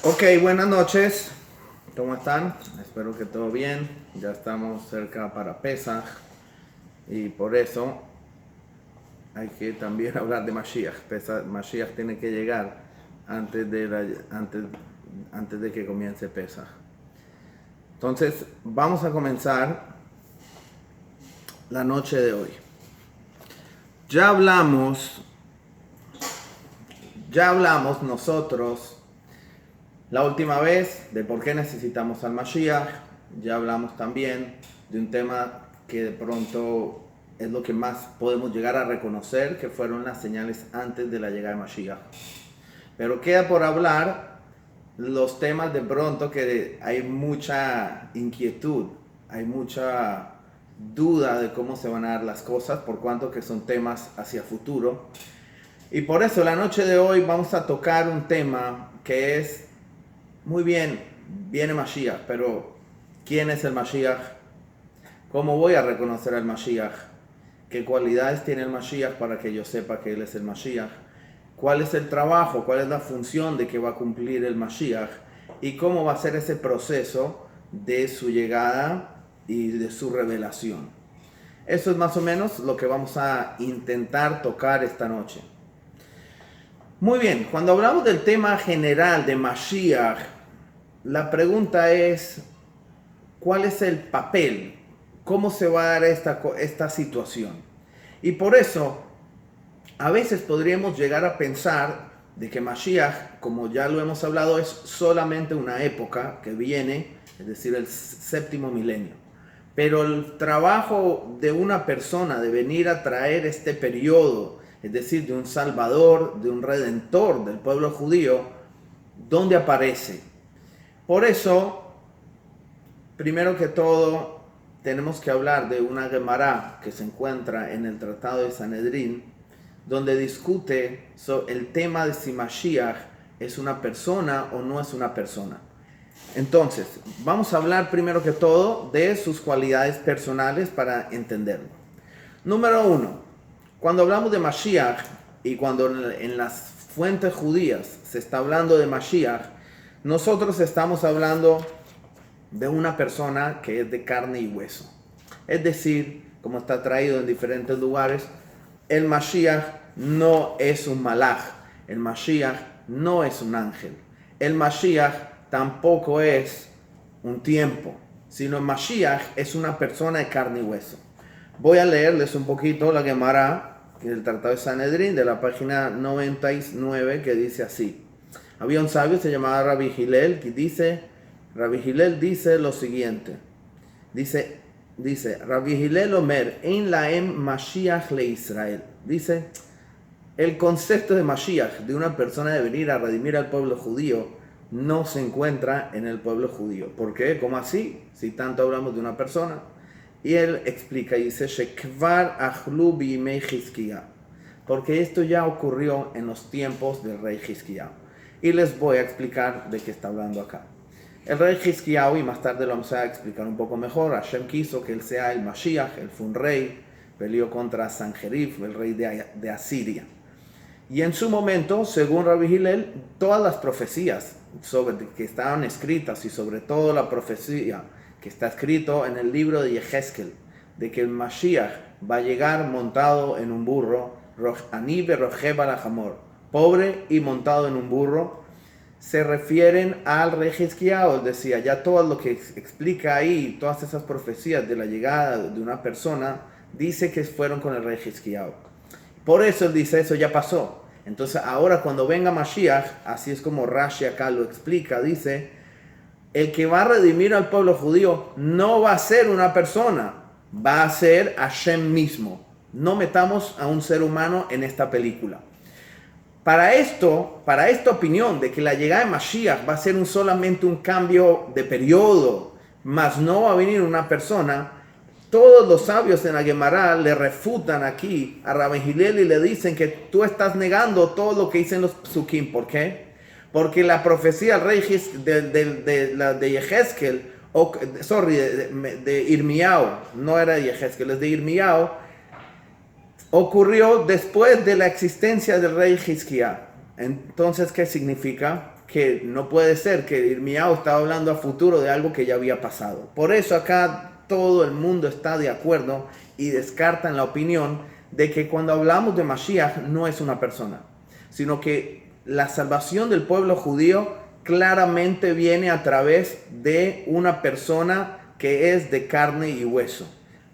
Ok, buenas noches. ¿Cómo están? Espero que todo bien. Ya estamos cerca para Pesaj y por eso hay que también hablar de Mashiach. Mashiach tiene que llegar antes de que comience Pesaj. Entonces, vamos a comenzar la noche de hoy. Ya hablamos nosotros la última vez de por qué necesitamos al Mashiach. Ya hablamos también de un tema que de pronto es lo que más podemos llegar a reconocer, que fueron las señales antes de la llegada de Mashiach. Pero queda por hablar los temas de pronto que hay mucha inquietud, hay mucha duda de cómo se van a dar las cosas, por cuanto que son temas hacia futuro. Y por eso la noche de hoy vamos a tocar un tema que es, muy bien, viene Mashiach, pero ¿quién es el Mashiach? ¿Cómo voy a reconocer al Mashiach? ¿Qué cualidades tiene el Mashiach para que yo sepa que él es el Mashiach? ¿Cuál es el trabajo? ¿Cuál es la función de que va a cumplir el Mashiach? ¿Y cómo va a ser ese proceso de su llegada y de su revelación? Eso es más o menos lo que vamos a intentar tocar esta noche. Muy bien, cuando hablamos del tema general de Mashiach, la pregunta es, ¿cuál es el papel? ¿Cómo se va a dar esta situación? Y por eso, a veces podríamos llegar a pensar de que Mashiach, como ya lo hemos hablado, es solamente una época que viene, es decir, el séptimo milenio. Pero el trabajo de una persona de venir a traer este periodo, es decir, de un salvador, de un redentor del pueblo judío, ¿dónde aparece? Por eso, primero que todo, tenemos que hablar de una Gemara que se encuentra en el Tratado de Sanedrín, donde discute sobre el tema de si Mashiach es una persona o no es una persona. Entonces, vamos a hablar primero que todo de sus cualidades personales para entenderlo. Número uno, cuando hablamos de Mashiach y cuando en las fuentes judías se está hablando de Mashiach, nosotros estamos hablando de una persona que es de carne y hueso. Es decir, como está traído en diferentes lugares, el Mashiach no es un malaj, el Mashiach no es un ángel, el Mashiach tampoco es un tiempo, sino el Mashiach es una persona de carne y hueso. Voy a leerles un poquito la Gemara del Tratado de Sanedrín, de la página 99, que dice así. Había un sabio, se llamaba Rabbi Hillel, Rabbi Hillel dice lo siguiente. Dice Rabbi Hillel Omer, en laem Mashiach le Israel. Dice, el concepto de Mashiach, de una persona de venir a redimir al pueblo judío, no se encuentra en el pueblo judío. ¿Por qué? ¿Cómo así? Si tanto hablamos de una persona. Y él explica y dice, Shekvar achlu bimei Hizkiya, porque esto ya ocurrió en los tiempos del rey Hizkiya. Y les voy a explicar de qué está hablando acá. El rey Hizkiyahu, y más tarde lo vamos a explicar un poco mejor, Hashem quiso que él sea el Mashiach, él fue un rey, peleó contra Sanjerib, el rey de Asiria. Y en su momento, según Rabbi Hillel, todas las profecías que estaban escritas y sobre todo la profecía que está escrito en el libro de Yehezkel, de que el Mashiach va a llegar montado en un burro, Ani berojeb al hamor, pobre y montado en un burro, se refieren al rey Hizkiyahu. Decía, ya todo lo que explica ahí, todas esas profecías de la llegada de una persona, dice que fueron con el rey Hizkiyahu. Por eso él dice, eso ya pasó. Entonces ahora cuando venga Mashiach, así es como Rashi acá lo explica, dice, el que va a redimir al pueblo judío no va a ser una persona, va a ser Hashem mismo. No metamos a un ser humano en esta película. Para esta opinión de que la llegada de Mashiach va a ser solamente un cambio de periodo, mas no va a venir una persona, todos los sabios en la Gemara le refutan aquí a Rabbi Hillel y le dicen que tú estás negando todo lo que dicen los psukim. ¿Por qué? Porque la profecía del rey de Yehezkel, de Irmiyahu, no era de Yehezkel, es de Irmiyahu, ocurrió después de la existencia del rey Hizkiyahu. Entonces, ¿qué significa? que no puede ser, que Irmiyahu estaba hablando a futuro de algo que ya había pasado. Por eso acá todo el mundo está de acuerdo y descartan la opinión de que cuando hablamos de Mashiach no es una persona, sino que la salvación del pueblo judío claramente viene a través de una persona que es de carne y hueso.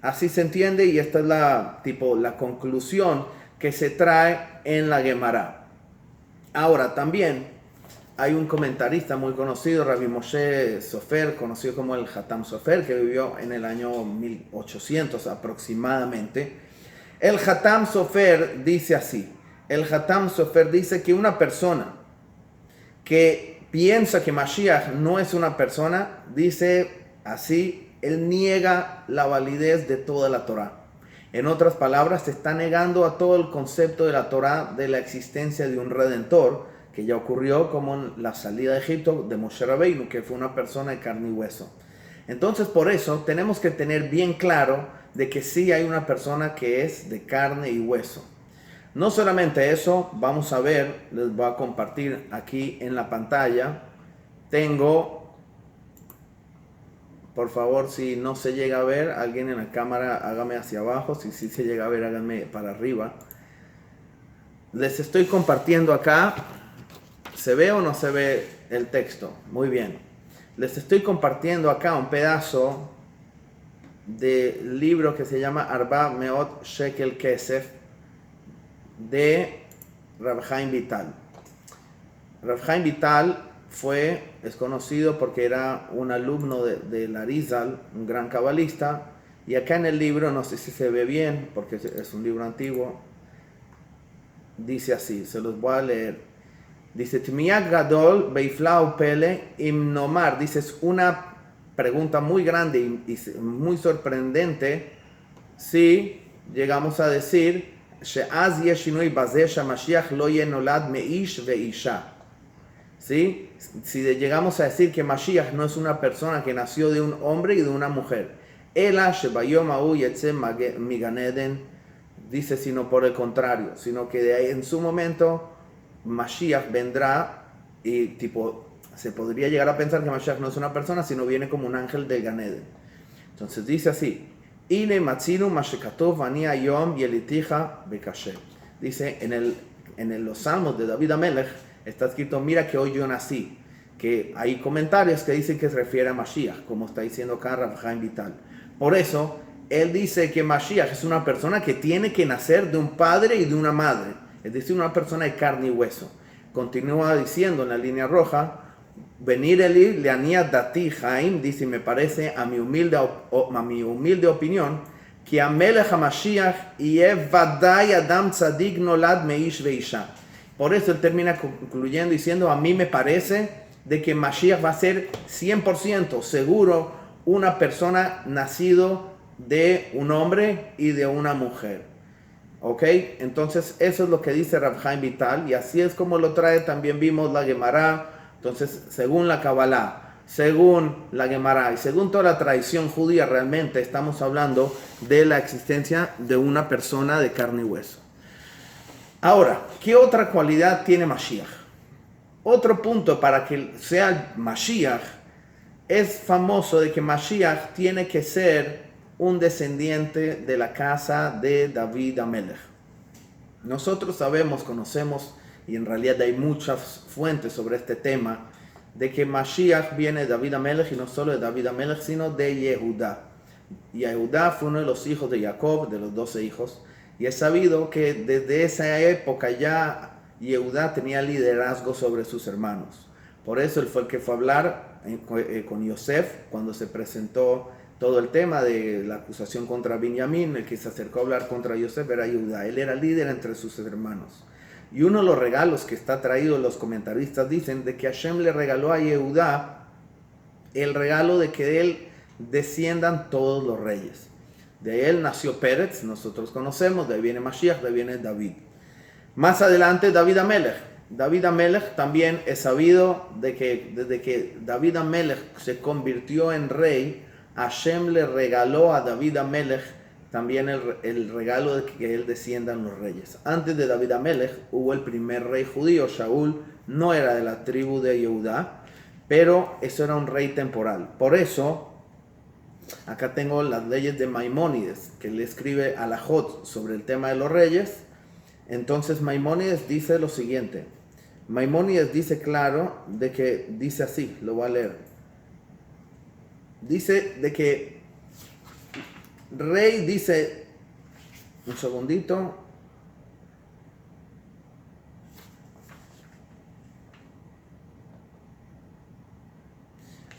Así se entiende, y esta es la conclusión que se trae en la Gemara. Ahora también hay un comentarista muy conocido, Rabbi Moshe Sofer, conocido como el Hatam Sofer, que vivió en el año 1800 aproximadamente. El Hatam Sofer dice así: el Hatam Sofer dice que una persona que piensa que Mashiach no es una persona, dice así, él niega la validez de toda la Torá. En otras palabras, se está negando a todo el concepto de la Torá de la existencia de un redentor, que ya ocurrió como en la salida de Egipto de Moshe Rabbeinu, que fue una persona de carne y hueso. Entonces, por eso tenemos que tener bien claro de que sí hay una persona que es de carne y hueso. No solamente eso, vamos a ver, les voy a compartir aquí en la pantalla. Tengo, por favor, si no se llega a ver, alguien en la cámara hágame hacia abajo. Si sí se llega a ver, háganme para arriba. Les estoy compartiendo acá. ¿Se ve o no se ve el texto? Muy bien. Les estoy compartiendo acá un pedazo del libro que se llama Arba Meot Shekel Kesef de Rav Chaim Vital. Rav Chaim Vital es conocido porque era un alumno de Arizal, un gran cabalista, y acá en el libro, no sé si se ve bien porque es un libro antiguo, dice así, se los voy a leer. Dice, Tmiyak Gadol Beiflau Pele Im Nomar, dice, es una pregunta muy grande y muy sorprendente si llegamos a decir She'az yeshinui bazeh shamashiach lo yenolad meish veisha. ¿Sí? Si llegamos a decir que Mashiach no es una persona que nació de un hombre y de una mujer, Ela shebayom ha'u yetze miganeden, dice, sino por el contrario, sino que de ahí en su momento Mashiach vendrá y se podría llegar a pensar que Mashiach no es una persona, sino viene como un ángel del Gan Eden. Entonces dice así: Ine matzinu mashekatov ani hayom yelitija bekashe. Dice en los salmos de David Amelech está escrito, mira que hoy yo nací. Que hay comentarios que dicen que se refiere a Mashiach, como está diciendo acá Rav Chaim Vital. Por eso él dice que Mashiach es una persona que tiene que nacer de un padre y de una madre, es decir, una persona de carne y hueso. Continúa diciendo en la línea roja, venir Eli leanía dati Chaim, dice, me parece a mi humilde opinión, que Amelech HaMashiach yeh vadai adam tzadik nolad meish veisha. Por eso él termina concluyendo diciendo, a mí me parece de que Mashiach va a ser 100% seguro una persona nacido de un hombre y de una mujer. ¿Ok? Entonces eso es lo que dice Rav Chaim Vital, y así es como lo trae, también vimos la Gemara. Entonces, según la Kabbalah, según la Gemara y según toda la tradición judía, realmente estamos hablando de la existencia de una persona de carne y hueso. Ahora, ¿qué otra cualidad tiene Mashiach? Otro punto para que sea Mashiach, es famoso de que Mashiach tiene que ser un descendiente de la casa de David Amelech. Nosotros sabemos, conocemos, y en realidad hay muchas fuentes sobre este tema, de que Mashiach viene de David Amelech, y no solo de David Amelech, sino de Yehudá. Yehudá fue uno de los hijos de Jacob, de los 12 hijos, y es sabido que desde esa época ya Yehudá tenía liderazgo sobre sus hermanos. Por eso él fue el que fue a hablar con Yosef cuando se presentó todo el tema de la acusación contra Binyamin. El que se acercó a hablar contra Yosef era Yehudá. Él era líder entre sus hermanos. Y uno de los regalos que está traído, los comentaristas dicen, de que Hashem le regaló a Yehudá el regalo de que de él desciendan todos los reyes. De él nació Pérez, nosotros conocemos, de ahí viene Mashiach, de ahí viene David. Más adelante David Amelech. David Amelech también es sabido de que desde que David Amelech se convirtió en rey, Hashem le regaló a David Amelech también el regalo de que él desciendan los reyes. Antes de David Amelech hubo el primer rey judío, Shaul, no era de la tribu de Yehudá, pero eso era un rey temporal. Por eso, acá tengo las leyes de Maimónides, que le escribe Alajot sobre el tema de los reyes. Entonces Maimónides dice lo siguiente. Maimónides dice claro, de que dice así, lo voy a leer. Dice de que rey dice, un segundito.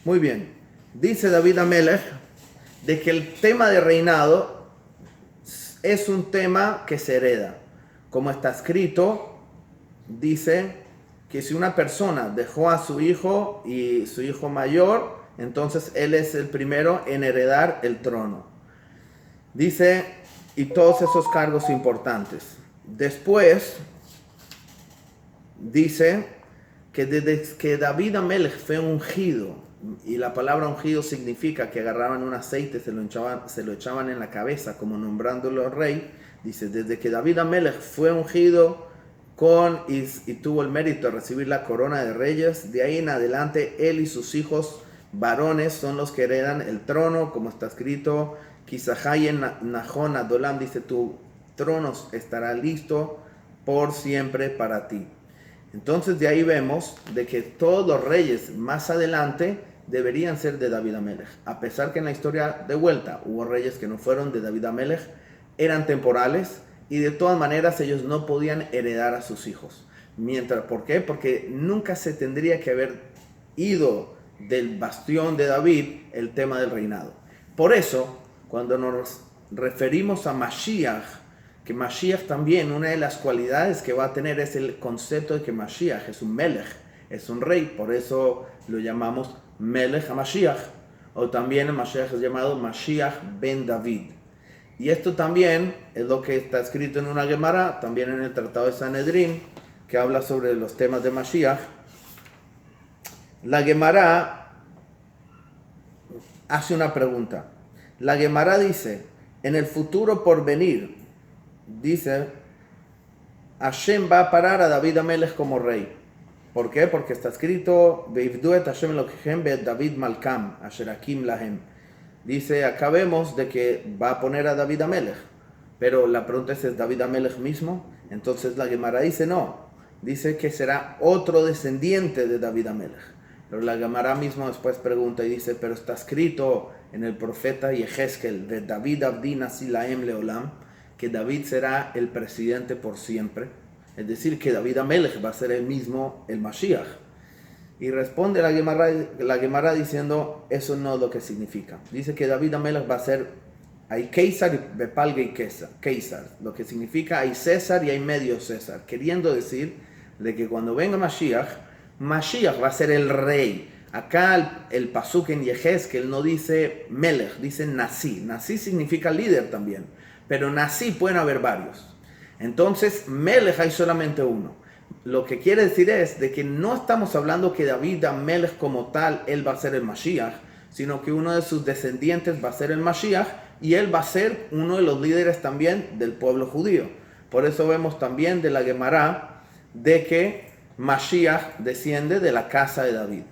Muy bien, dice David Amelech de que el tema de reinado es un tema que se hereda. Como está escrito, dice que si una persona dejó a su hijo y su hijo mayor, entonces él es el primero en heredar el trono. Dice, y todos esos cargos importantes. Después, dice que desde que David Amelech fue ungido, y la palabra ungido significa que agarraban un aceite, se lo echaban en la cabeza, como nombrándolo rey. Dice, desde que David Amelech fue ungido y tuvo el mérito de recibir la corona de reyes, de ahí en adelante él y sus hijos varones son los que heredan el trono, como está escrito, Kisahayen Nahon Adolam, dice, tu trono estará listo por siempre para ti. Entonces de ahí vemos de que todos los reyes más adelante deberían ser de David Amelech. A pesar que en la historia de vuelta hubo reyes que no fueron de David Amelech, eran temporales y de todas maneras ellos no podían heredar a sus hijos. ¿Por qué? Porque nunca se tendría que haber ido del bastión de David el tema del reinado. Por eso, cuando nos referimos a Mashiach, que Mashiach también, una de las cualidades que va a tener es el concepto de que Mashiach es un Melech, es un rey, por eso lo llamamos Melech HaMashiach, o también el Mashiach es llamado Mashiach ben David. Y esto también es lo que está escrito en una Gemara, también en el Tratado de Sanedrín, que habla sobre los temas de Mashiach. La Gemara hace una pregunta. La Gemara dice, en el futuro por venir, dice, Hashem va a parar a David Amelech como rey. ¿Por qué? Porque está escrito, Veivdu et Hashem Elohechem be'et David Malkam, asher hakim lahem. Dice, acá vemos de que va a poner a David Amelech. Pero la pregunta ¿es David Amelech mismo? Entonces la Gemara dice no. Dice que será otro descendiente de David Amelech. Pero la Gemara mismo después pregunta y dice, pero está escrito en el profeta Yehezkel, de David Abdi Nasi Lahem Leolam, que David será el presidente por siempre. Es decir, que David Amelech va a ser el mismo, el Mashiach. Y responde la Gemara diciendo, eso no es lo que significa. Dice que David Amelech va a ser, hay César y Bepalga y César. Lo que significa hay César y hay medio César. Queriendo decir de que cuando venga Mashiach va a ser el rey. Acá el pasuk en Yehezkel no dice Melech, dice Nasi. Nasi significa líder también. Pero Nasi pueden haber varios. Entonces, Melech hay solamente uno. Lo que quiere decir es de que no estamos hablando que David Amelech como tal, él va a ser el Mashiach, sino que uno de sus descendientes va a ser el Mashiach y él va a ser uno de los líderes también del pueblo judío. Por eso vemos también de la Gemara de que Mashiach desciende de la casa de David.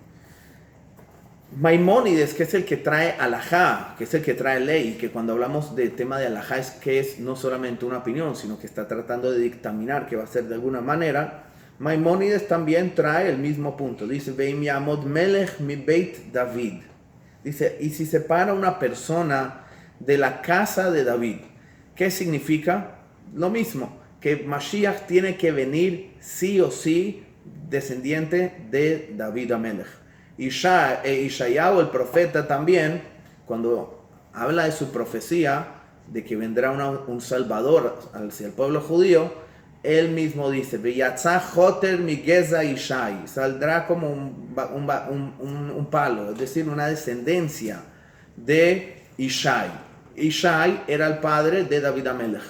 Maimónides, que es el que trae alajá, que es el que trae ley, que cuando hablamos de tema de alajá es que es no solamente una opinión, sino que está tratando de dictaminar que va a ser de alguna manera. Maimónides también trae el mismo punto. Dice, Veim yamod melech mi beit David. Dice, y si se para una persona de la casa de David, ¿qué significa? Lo mismo, que Mashiach tiene que venir sí o sí descendiente de David Amelech. Ishayahu, el profeta también, cuando habla de su profecía, de que vendrá un salvador hacia el pueblo judío, él mismo dice, saldrá como un palo, es decir, una descendencia de Ishai. Ishai era el padre de David Amelech.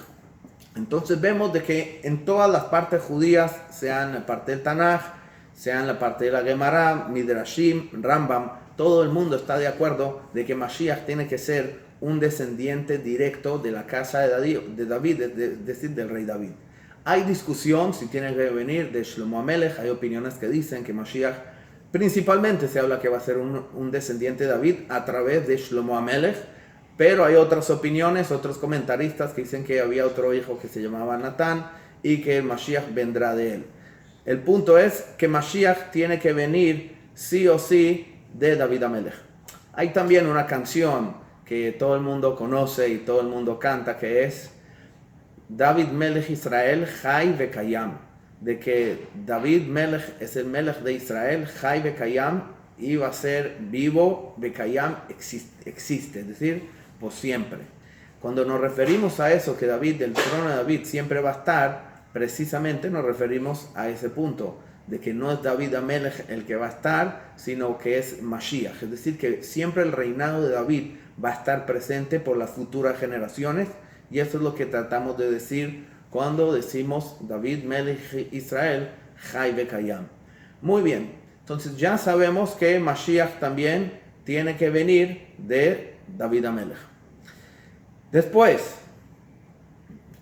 Entonces vemos de que en todas las partes judías, sea en la parte del Tanaj, sea en la parte de la Gemara, Midrashim, Rambam, todo el mundo está de acuerdo de que Mashiach tiene que ser un descendiente directo de la casa de David, es decir, del rey David. Hay discusión si tiene que venir de Shlomo HaMelech. Hay opiniones que dicen que Mashiach principalmente se habla que va a ser un descendiente de David a través de Shlomo HaMelech, pero hay otras opiniones, otros comentaristas que dicen que había otro hijo que se llamaba Natán y que el Mashiach vendrá de él. El punto es que Mashiach tiene que venir sí o sí de David HaMelech. Hay también una canción que todo el mundo conoce y todo el mundo canta, que es David Melech Israel, Chai Vekayam, de que David Melech es el Melech de Israel, Chai Vekayam, y va a ser vivo, Vekayam existe, es decir, por siempre. Cuando nos referimos a eso, que David, del trono de David siempre va a estar, precisamente nos referimos a ese punto, de que no es David HaMelech el que va a estar, sino que es Mashiach, es decir, que siempre el reinado de David va a estar presente por las futuras generaciones, y eso es lo que tratamos de decir cuando decimos David Melech Israel, Chai Vekayam. Muy bien, entonces ya sabemos que Mashiach también tiene que venir de David HaMelech. Después,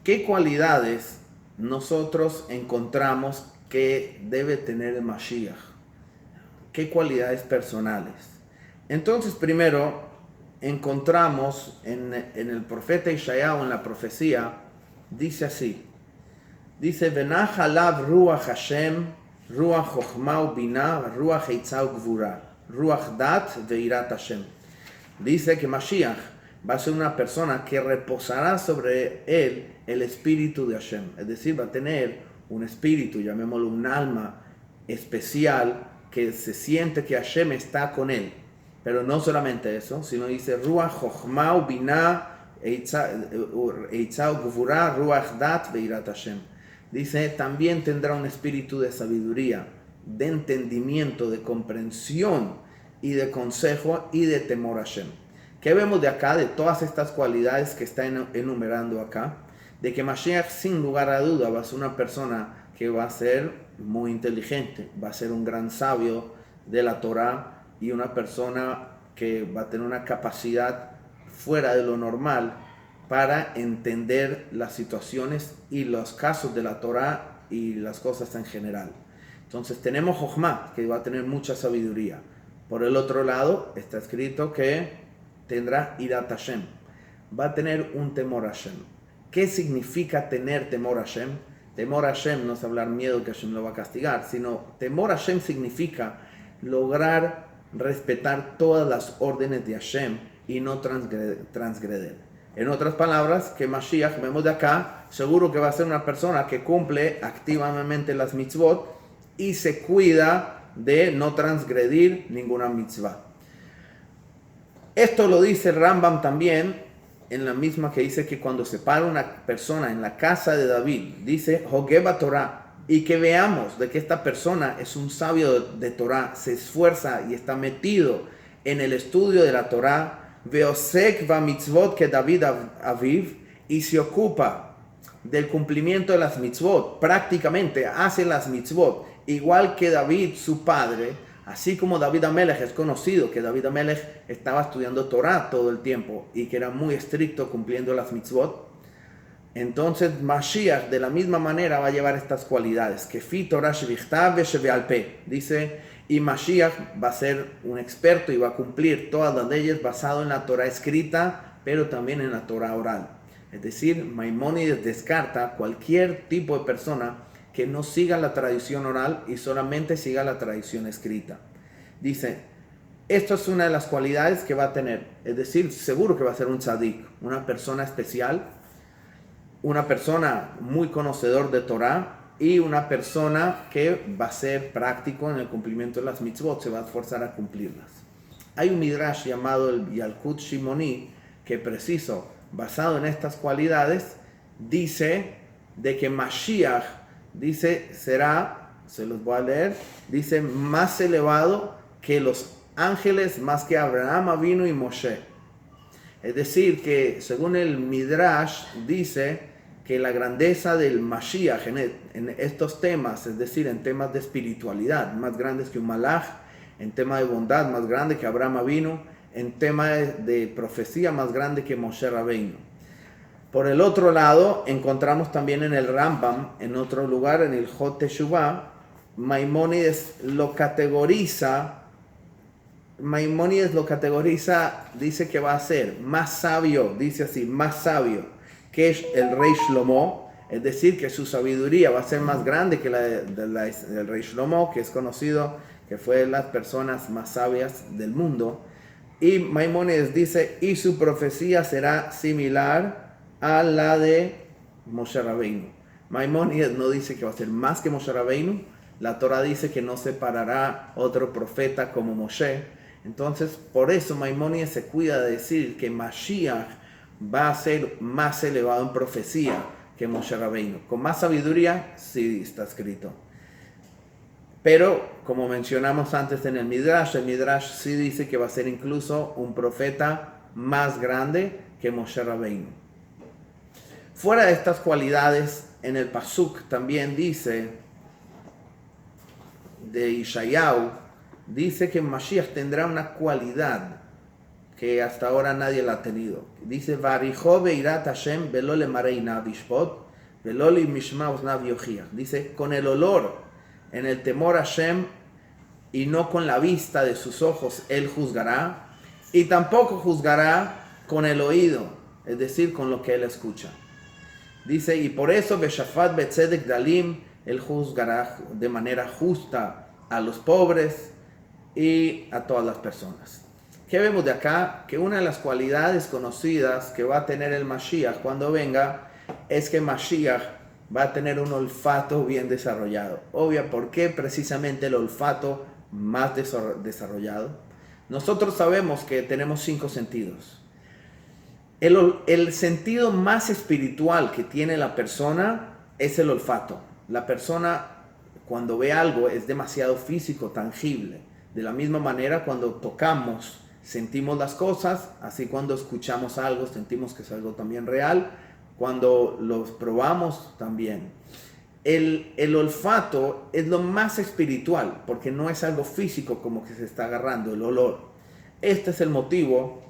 ¿qué cualidades nosotros encontramos que debe tener el Mashiach? ¿Qué cualidades personales? Entonces, primero, encontramos en el profeta Ishayahu, en la profecía, dice así, dice, Venach alav ruach Hashem, ruach chokhmah ubinah, ruach eitzah ugvura, ruach dat veirat Hashem. Dice que Mashiach va a ser una persona que reposará sobre él el espíritu de Hashem, es decir, va a tener un espíritu, llamémoslo un alma especial, que se siente que Hashem está con él. Pero no solamente eso, sino dice Ruach Chokhmah Ubinah Eitzah Ugvura Ruach Dat Veirat Hashem. Dice, también tendrá un espíritu de sabiduría, de entendimiento, de comprensión y de consejo y de temor a Hashem. ¿Qué vemos de acá, de todas estas cualidades que está enumerando acá? De que Mashiach, sin lugar a duda, va a ser una persona que va a ser muy inteligente, va a ser un gran sabio de la Torah, y una persona que va a tener una capacidad fuera de lo normal para entender las situaciones y los casos de la Torah y las cosas en general. Entonces tenemos Jochma, que va a tener mucha sabiduría. Por el otro lado está escrito que tendrá Irat Hashem, va a tener un temor a Hashem. ¿Qué significa tener temor a Hashem? Temor a Hashem no es hablar miedo que Hashem lo va a castigar, sino temor a Hashem significa lograr respetar todas las órdenes de Hashem y no transgreder. En otras palabras, que Mashiach, vemos de acá, seguro que va a ser una persona que cumple activamente las mitzvot y se cuida de no transgredir ninguna mitzvah. Esto lo dice el Rambam también, en la misma que dice que cuando se para una persona en la casa de David, dice Hogeba Torah, y que veamos de que esta persona es un sabio de Torah, se esfuerza y está metido en el estudio de la Torah, veosek va mitzvot que David aviv, y se ocupa del cumplimiento de las mitzvot, prácticamente hace las mitzvot, igual que David, su padre, así como David HaMelech es conocido, que David HaMelech estaba estudiando Torah todo el tiempo, y que era muy estricto cumpliendo las mitzvot. Entonces Mashiach de la misma manera va a llevar estas cualidades, que fi Torah shevichtav vesheve'al peh, dice, y Mashiach va a ser un experto y va a cumplir todas las leyes basado en la Torah escrita, pero también en la Torah oral. Es decir, Maimónides descarta cualquier tipo de persona que no siga la tradición oral y solamente siga la tradición escrita. Dice, esto es una de las cualidades que va a tener, es decir, seguro que va a ser un tzadik, una persona especial, una persona muy conocedor de Torah y una persona que va a ser práctico en el cumplimiento de las mitzvot, se va a esforzar a cumplirlas. Hay un midrash llamado el Yalkut Shimoni que preciso, basado en estas cualidades, dice de que Mashiach, dice, será, se los voy a leer, dice, más elevado que los ángeles, más que Abraham, Avinu y Moshe. Es decir, que según el Midrash dice que la grandeza del Mashiach en estos temas, es decir, en temas de espiritualidad, más grandes que un malach, en tema de bondad, más grande que Abraham Avinu, en tema de profecía más grande que Moshe Rabbeinu. Por el otro lado, encontramos también en el Rambam, en otro lugar, en el Hot Teshuvah, Maimónides lo categoriza, dice que va a ser más sabio, dice así, más sabio que es el rey Shlomo, es decir, que su sabiduría va a ser más grande que la del rey Shlomo, que es conocido que fue de las personas más sabias del mundo. Y Maimónides dice, y su profecía será similar a la de Moshe Rabbeinu. Maimónides no dice que va a ser más que Moshe Rabbeinu. La Torah dice que no se parará otro profeta como Moshe. Entonces, por eso Maimónides se cuida de decir que Mashiach va a ser más elevado en profecía que Moshe Rabbeinu. Con más sabiduría, sí está escrito. Pero, como mencionamos antes en el Midrash sí dice que va a ser incluso un profeta más grande que Moshe Rabbeinu. Fuera de estas cualidades, en el Pasuk también dice, de Ishayahu, dice que Mashiach tendrá una cualidad que hasta ahora nadie la ha tenido. Dice, Varijo beirat Hashem velo lemarei nav yishpot, velo limishma oznav yochiach. Dice, con el olor, en el temor a Hashem, y no con la vista de sus ojos, él juzgará, y tampoco juzgará con el oído, es decir, con lo que él escucha. Dice, y por eso, Beshafat betzedek dalim, él juzgará de manera justa a los pobres y a todas las personas. ¿Qué vemos de acá? Que una de las cualidades conocidas que va a tener el Mashiach cuando venga es que Mashiach va a tener un olfato bien desarrollado. Obvio, ¿por qué precisamente el olfato más desarrollado? Nosotros sabemos que tenemos 5 sentidos. El sentido más espiritual que tiene la persona es el olfato. La persona, cuando ve algo, es demasiado físico, tangible. De la misma manera, cuando tocamos, sentimos las cosas, así cuando escuchamos algo, sentimos que es algo también real. Cuando los probamos también. El olfato es lo más espiritual, porque no es algo físico como que se está agarrando, el olor. Este es el motivo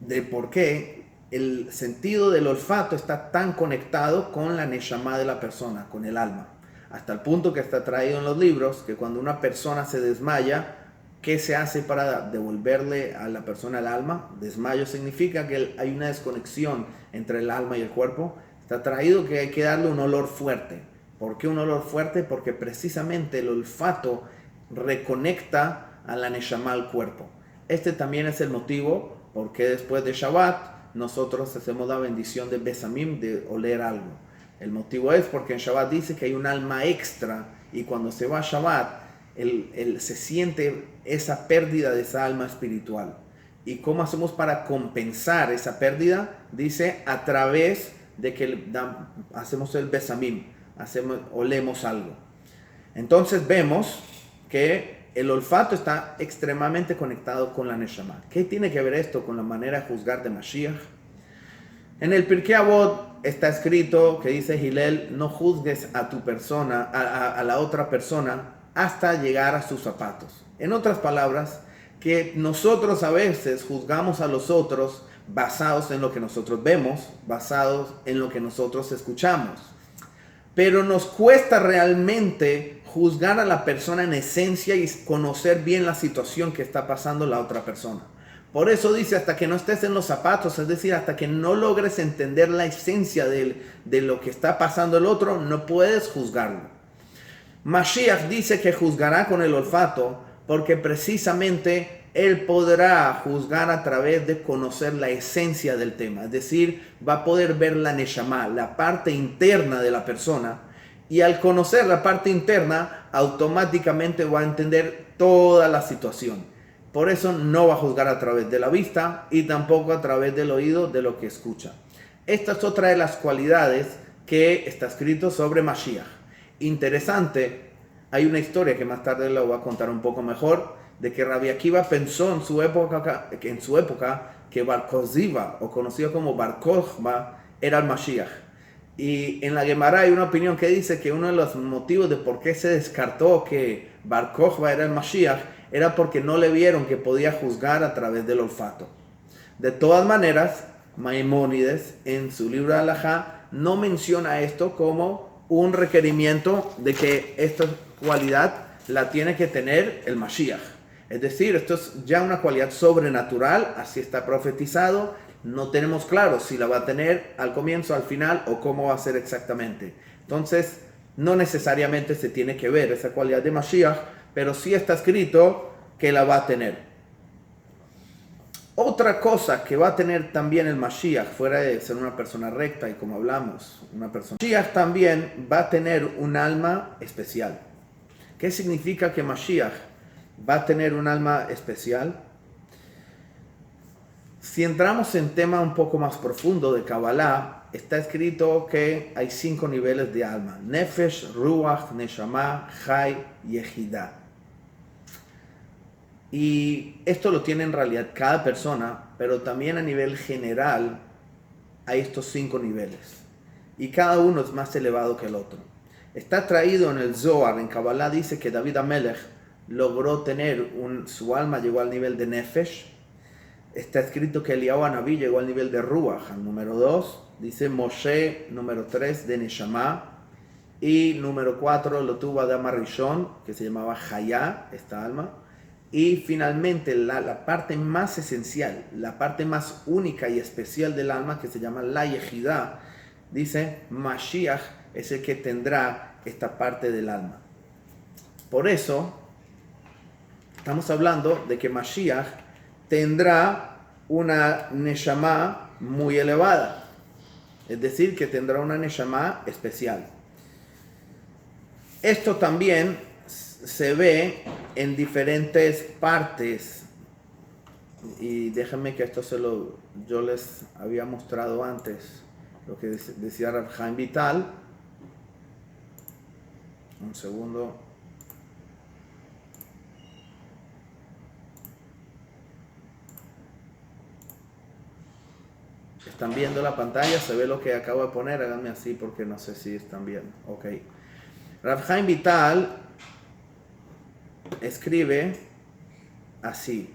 de por qué el sentido del olfato está tan conectado con la neshama de la persona, con el alma. Hasta el punto que está traído en los libros, que cuando una persona se desmaya, ¿qué se hace para devolverle a la persona el alma? Desmayo significa que hay una desconexión entre el alma y el cuerpo. Está traído que hay que darle un olor fuerte. ¿Por qué un olor fuerte? Porque precisamente el olfato reconecta a la neshama al cuerpo. Este también es el motivo por qué después de Shabbat nosotros hacemos la bendición de Besamim, de oler algo. El motivo es porque en Shabbat dice que hay un alma extra y cuando se va a Shabbat se siente esa pérdida de esa alma espiritual. ¿Y cómo hacemos para compensar esa pérdida? Dice, a través de que hacemos el besamim, olemos algo. Entonces vemos que el olfato está extremadamente conectado con la neshama. ¿Qué tiene que ver esto con la manera de juzgar de Mashiach? En el Pirkei Avot está escrito que dice Hillel, no juzgues a tu persona, a la otra persona, hasta llegar a sus zapatos. En otras palabras, que nosotros a veces juzgamos a los otros basados en lo que nosotros vemos, basados en lo que nosotros escuchamos. Pero nos cuesta realmente juzgar a la persona en esencia y conocer bien la situación que está pasando la otra persona. Por eso dice, hasta que no estés en los zapatos, es decir, hasta que no logres entender la esencia de lo que está pasando el otro, no puedes juzgarlo. Mashiach dice que juzgará con el olfato porque precisamente él podrá juzgar a través de conocer la esencia del tema. Es decir, va a poder ver la neshama, la parte interna de la persona. Y al conocer la parte interna, automáticamente va a entender toda la situación. Por eso no va a juzgar a través de la vista y tampoco a través del oído de lo que escucha. Esta es otra de las cualidades que está escrito sobre Mashiach. Interesante, hay una historia que más tarde la voy a contar un poco mejor, de que Rabbi Akiva pensó en su época que Bar Koziba, o conocido como Bar Kokhba, era el Mashiach. Y en la Gemara hay una opinión que dice que uno de los motivos de por qué se descartó que Bar Kokhba era el Mashiach era porque no le vieron que podía juzgar a través del olfato. De todas maneras, Maimónides en su libro de Halajá no menciona esto como un requerimiento de que esta cualidad la tiene que tener el Mashiach. Es decir, esto es ya una cualidad sobrenatural, así está profetizado. No tenemos claro si la va a tener al comienzo, al final o cómo va a ser exactamente. Entonces, no necesariamente se tiene que ver esa cualidad de Mashiach, pero sí está escrito que la va a tener. Otra cosa que va a tener también el Mashiach, fuera de ser una persona recta y como hablamos, una persona, Mashiach también va a tener un alma especial. ¿Qué significa que Mashiach va a tener un alma especial? Si entramos en tema un poco más profundo de Kabbalah, está escrito que hay 5 niveles de alma: Nefesh, Ruach, Neshama, Chai y Yehidah. Y esto lo tiene en realidad cada persona, pero también a nivel general hay estos 5 niveles. Y cada uno es más elevado que el otro. Está traído en el Zohar, en Kabbalah dice que David Amelech logró tener, su alma llegó al nivel de Nefesh. Está escrito que Eliyahu Anabí llegó al nivel de Ruach, al número 2. Dice Moshe, número 3, de Neshama. Y número 4 lo tuvo Adam Rishon, que se llamaba Hayá, esta alma. Y finalmente la parte más esencial, la parte más única y especial del alma, que se llama la Yehidah, dice Mashiach es el que tendrá esta parte del alma. Por eso estamos hablando de que Mashiach tendrá una Neshama muy elevada, es decir, que tendrá una Neshama especial. Esto también se ve en diferentes partes, y déjenme que esto yo les había mostrado antes, lo que decía Rav Chaim Vital. Un segundo. ¿Están viendo la pantalla? ¿Se ve lo que acabo de poner? Háganme así porque no sé si están viendo. Ok. Rav Chaim Vital escribe así.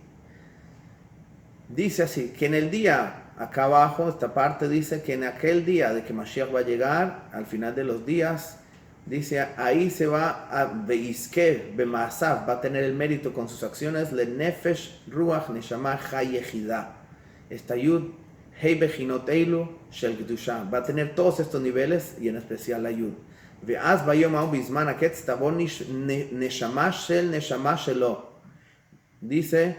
Dice así, que en el día, acá abajo, esta parte dice que en aquel día de que Mashiach va a llegar, al final de los días, dice, ahí se va a Beiske, Bemaasav, va a tener el mérito con sus acciones, le Nefesh, Ruach, Neshama, Chai, Yehidah. Esta Yud, Hei Bechinot Eilu, Shel Kedusha. Va a tener todos estos niveles y en especial la Yud. Ve'az bayom ha'u bizman ha'ketz tavo neshama shel neshama shelo. Dice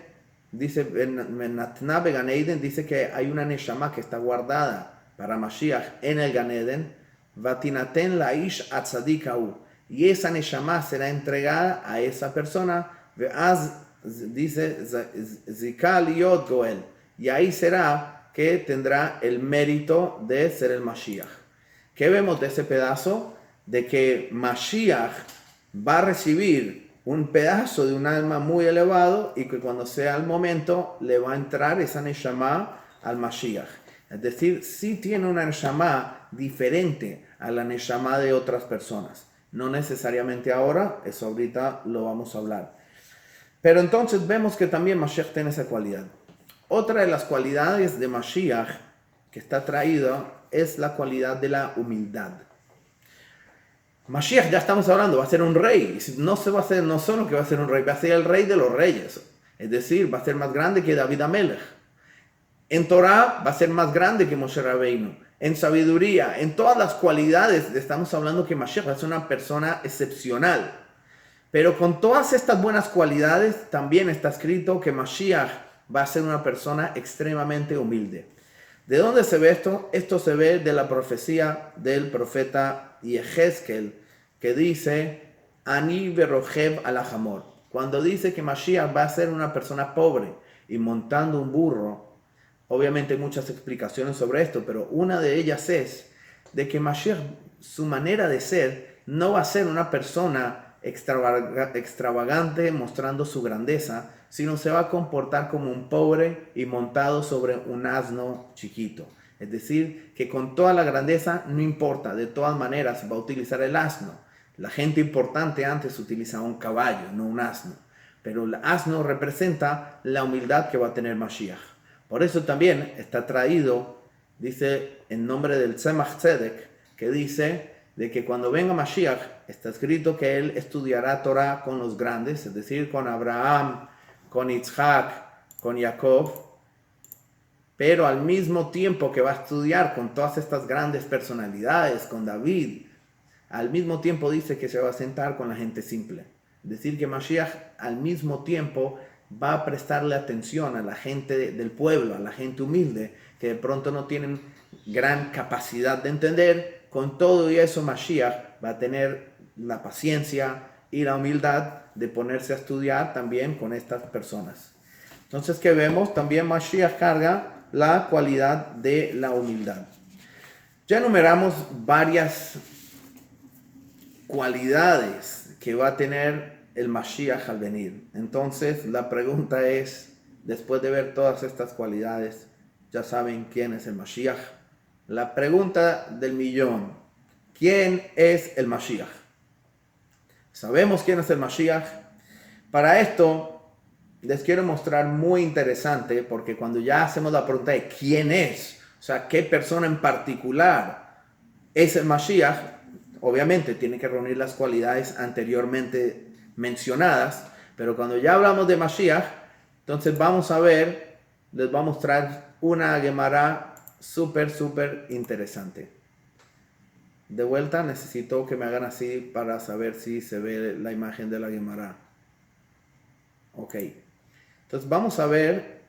Natna began Eden, dice que hay una neshama que está guardada para Mashiach en el Gan Eden. Vatinaten la ish atzadikahu. Y esa neshama será entregada a esa persona. Ve'az, dice, zikal yod goel. Y ahí será que tendrá el mérito de ser el Mashiach. ¿Qué vemos de ese pedazo? De que Mashiach va a recibir un pedazo de un alma muy elevado y que cuando sea el momento le va a entrar esa Neshama al Mashiach. Es decir, sí tiene una Neshama diferente a la Neshama de otras personas. No necesariamente ahora, eso ahorita lo vamos a hablar. Pero entonces vemos que también Mashiach tiene esa cualidad. Otra de las cualidades de Mashiach que está traída es la cualidad de la humildad. Mashiach, ya estamos hablando, va a ser un rey. No solo que va a ser un rey, va a ser el rey de los reyes. Es decir, va a ser más grande que David Amelech. En Torah va a ser más grande que Moshe Rabbeinu. En sabiduría, en todas las cualidades, estamos hablando que Mashiach va a ser una persona excepcional. Pero con todas estas buenas cualidades, también está escrito que Mashiach va a ser una persona extremadamente humilde. ¿De dónde se ve esto? Esto se ve de la profecía del profeta Yehezkel, que dice, Ani verojev alajamor. Cuando dice que Mashiach va a ser una persona pobre y montando un burro, obviamente hay muchas explicaciones sobre esto, pero una de ellas es de que Mashiach, su manera de ser, no va a ser una persona extravagante mostrando su grandeza, sino se va a comportar como un pobre y montado sobre un asno chiquito. Es decir, que con toda la grandeza no importa, de todas maneras va a utilizar el asno. La gente importante antes utilizaba un caballo, no un asno. Pero el asno representa la humildad que va a tener Mashiach. Por eso también está traído, dice en nombre del Tzemach Tzedek, que dice de que cuando venga Mashiach, está escrito que él estudiará Torah con los grandes, es decir, con Abraham, con Isaac, con Jacob, pero al mismo tiempo que va a estudiar con todas estas grandes personalidades, con David, al mismo tiempo dice que se va a sentar con la gente simple. Es decir, que Mashiach al mismo tiempo va a prestarle atención a la gente del pueblo, a la gente humilde, que de pronto no tienen gran capacidad de entender. Con todo y eso, Mashiach va a tener la paciencia y la humildad de ponerse a estudiar también con estas personas. Entonces, ¿qué vemos? También Mashiach carga la cualidad de la humildad. Ya enumeramos varias cualidades que va a tener el Mashiach al venir. Entonces, la pregunta es, después de ver todas estas cualidades, ya saben quién es el Mashiach. La pregunta del millón, ¿quién es el Mashiach? ¿Sabemos quién es el Mashiach? Para esto, les quiero mostrar muy interesante, porque cuando ya hacemos la pregunta de quién es, o sea, qué persona en particular es el Mashiach, obviamente tiene que reunir las cualidades anteriormente mencionadas, pero cuando ya hablamos de Mashiach, entonces vamos a ver, les voy a mostrar una Gemara súper interesante. De vuelta necesito que me hagan así para saber si se ve la imagen de la Gemara. Ok. Entonces vamos a ver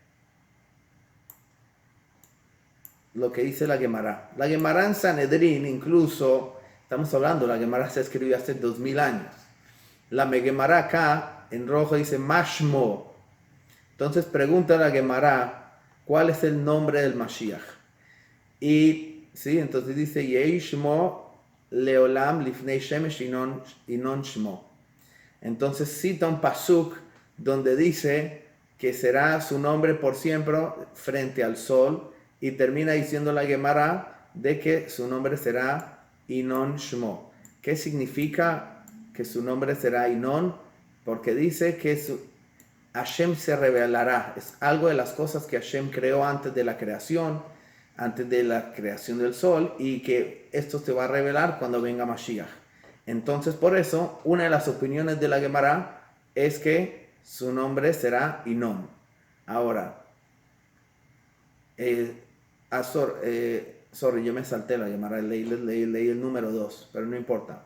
lo que dice la Gemara. La Gemara en Sanedrín, incluso, estamos hablando, la Gemara se escribió hace 2000 años. La Gemara acá, en rojo, dice Mashmo. Entonces pregunta la Gemara, ¿cuál es el nombre del Mashiach? Y, sí, entonces dice, Yeishmo leolam lifnei shemesh inon shmo. Entonces cita un pasuk donde dice que será su nombre por siempre frente al sol, y termina diciendo la Gemara de que su nombre será Inon Shmo. ¿Qué significa que su nombre será Inon? Porque dice que Hashem se revelará. Es algo de las cosas que Hashem creó antes de la creación del sol, y que esto se va a revelar cuando venga Mashiach. Entonces, por eso, una de las opiniones de la Gemara es que su nombre será Inon. Ahora, yo me salté la Gemara, leí el número 2, pero no importa.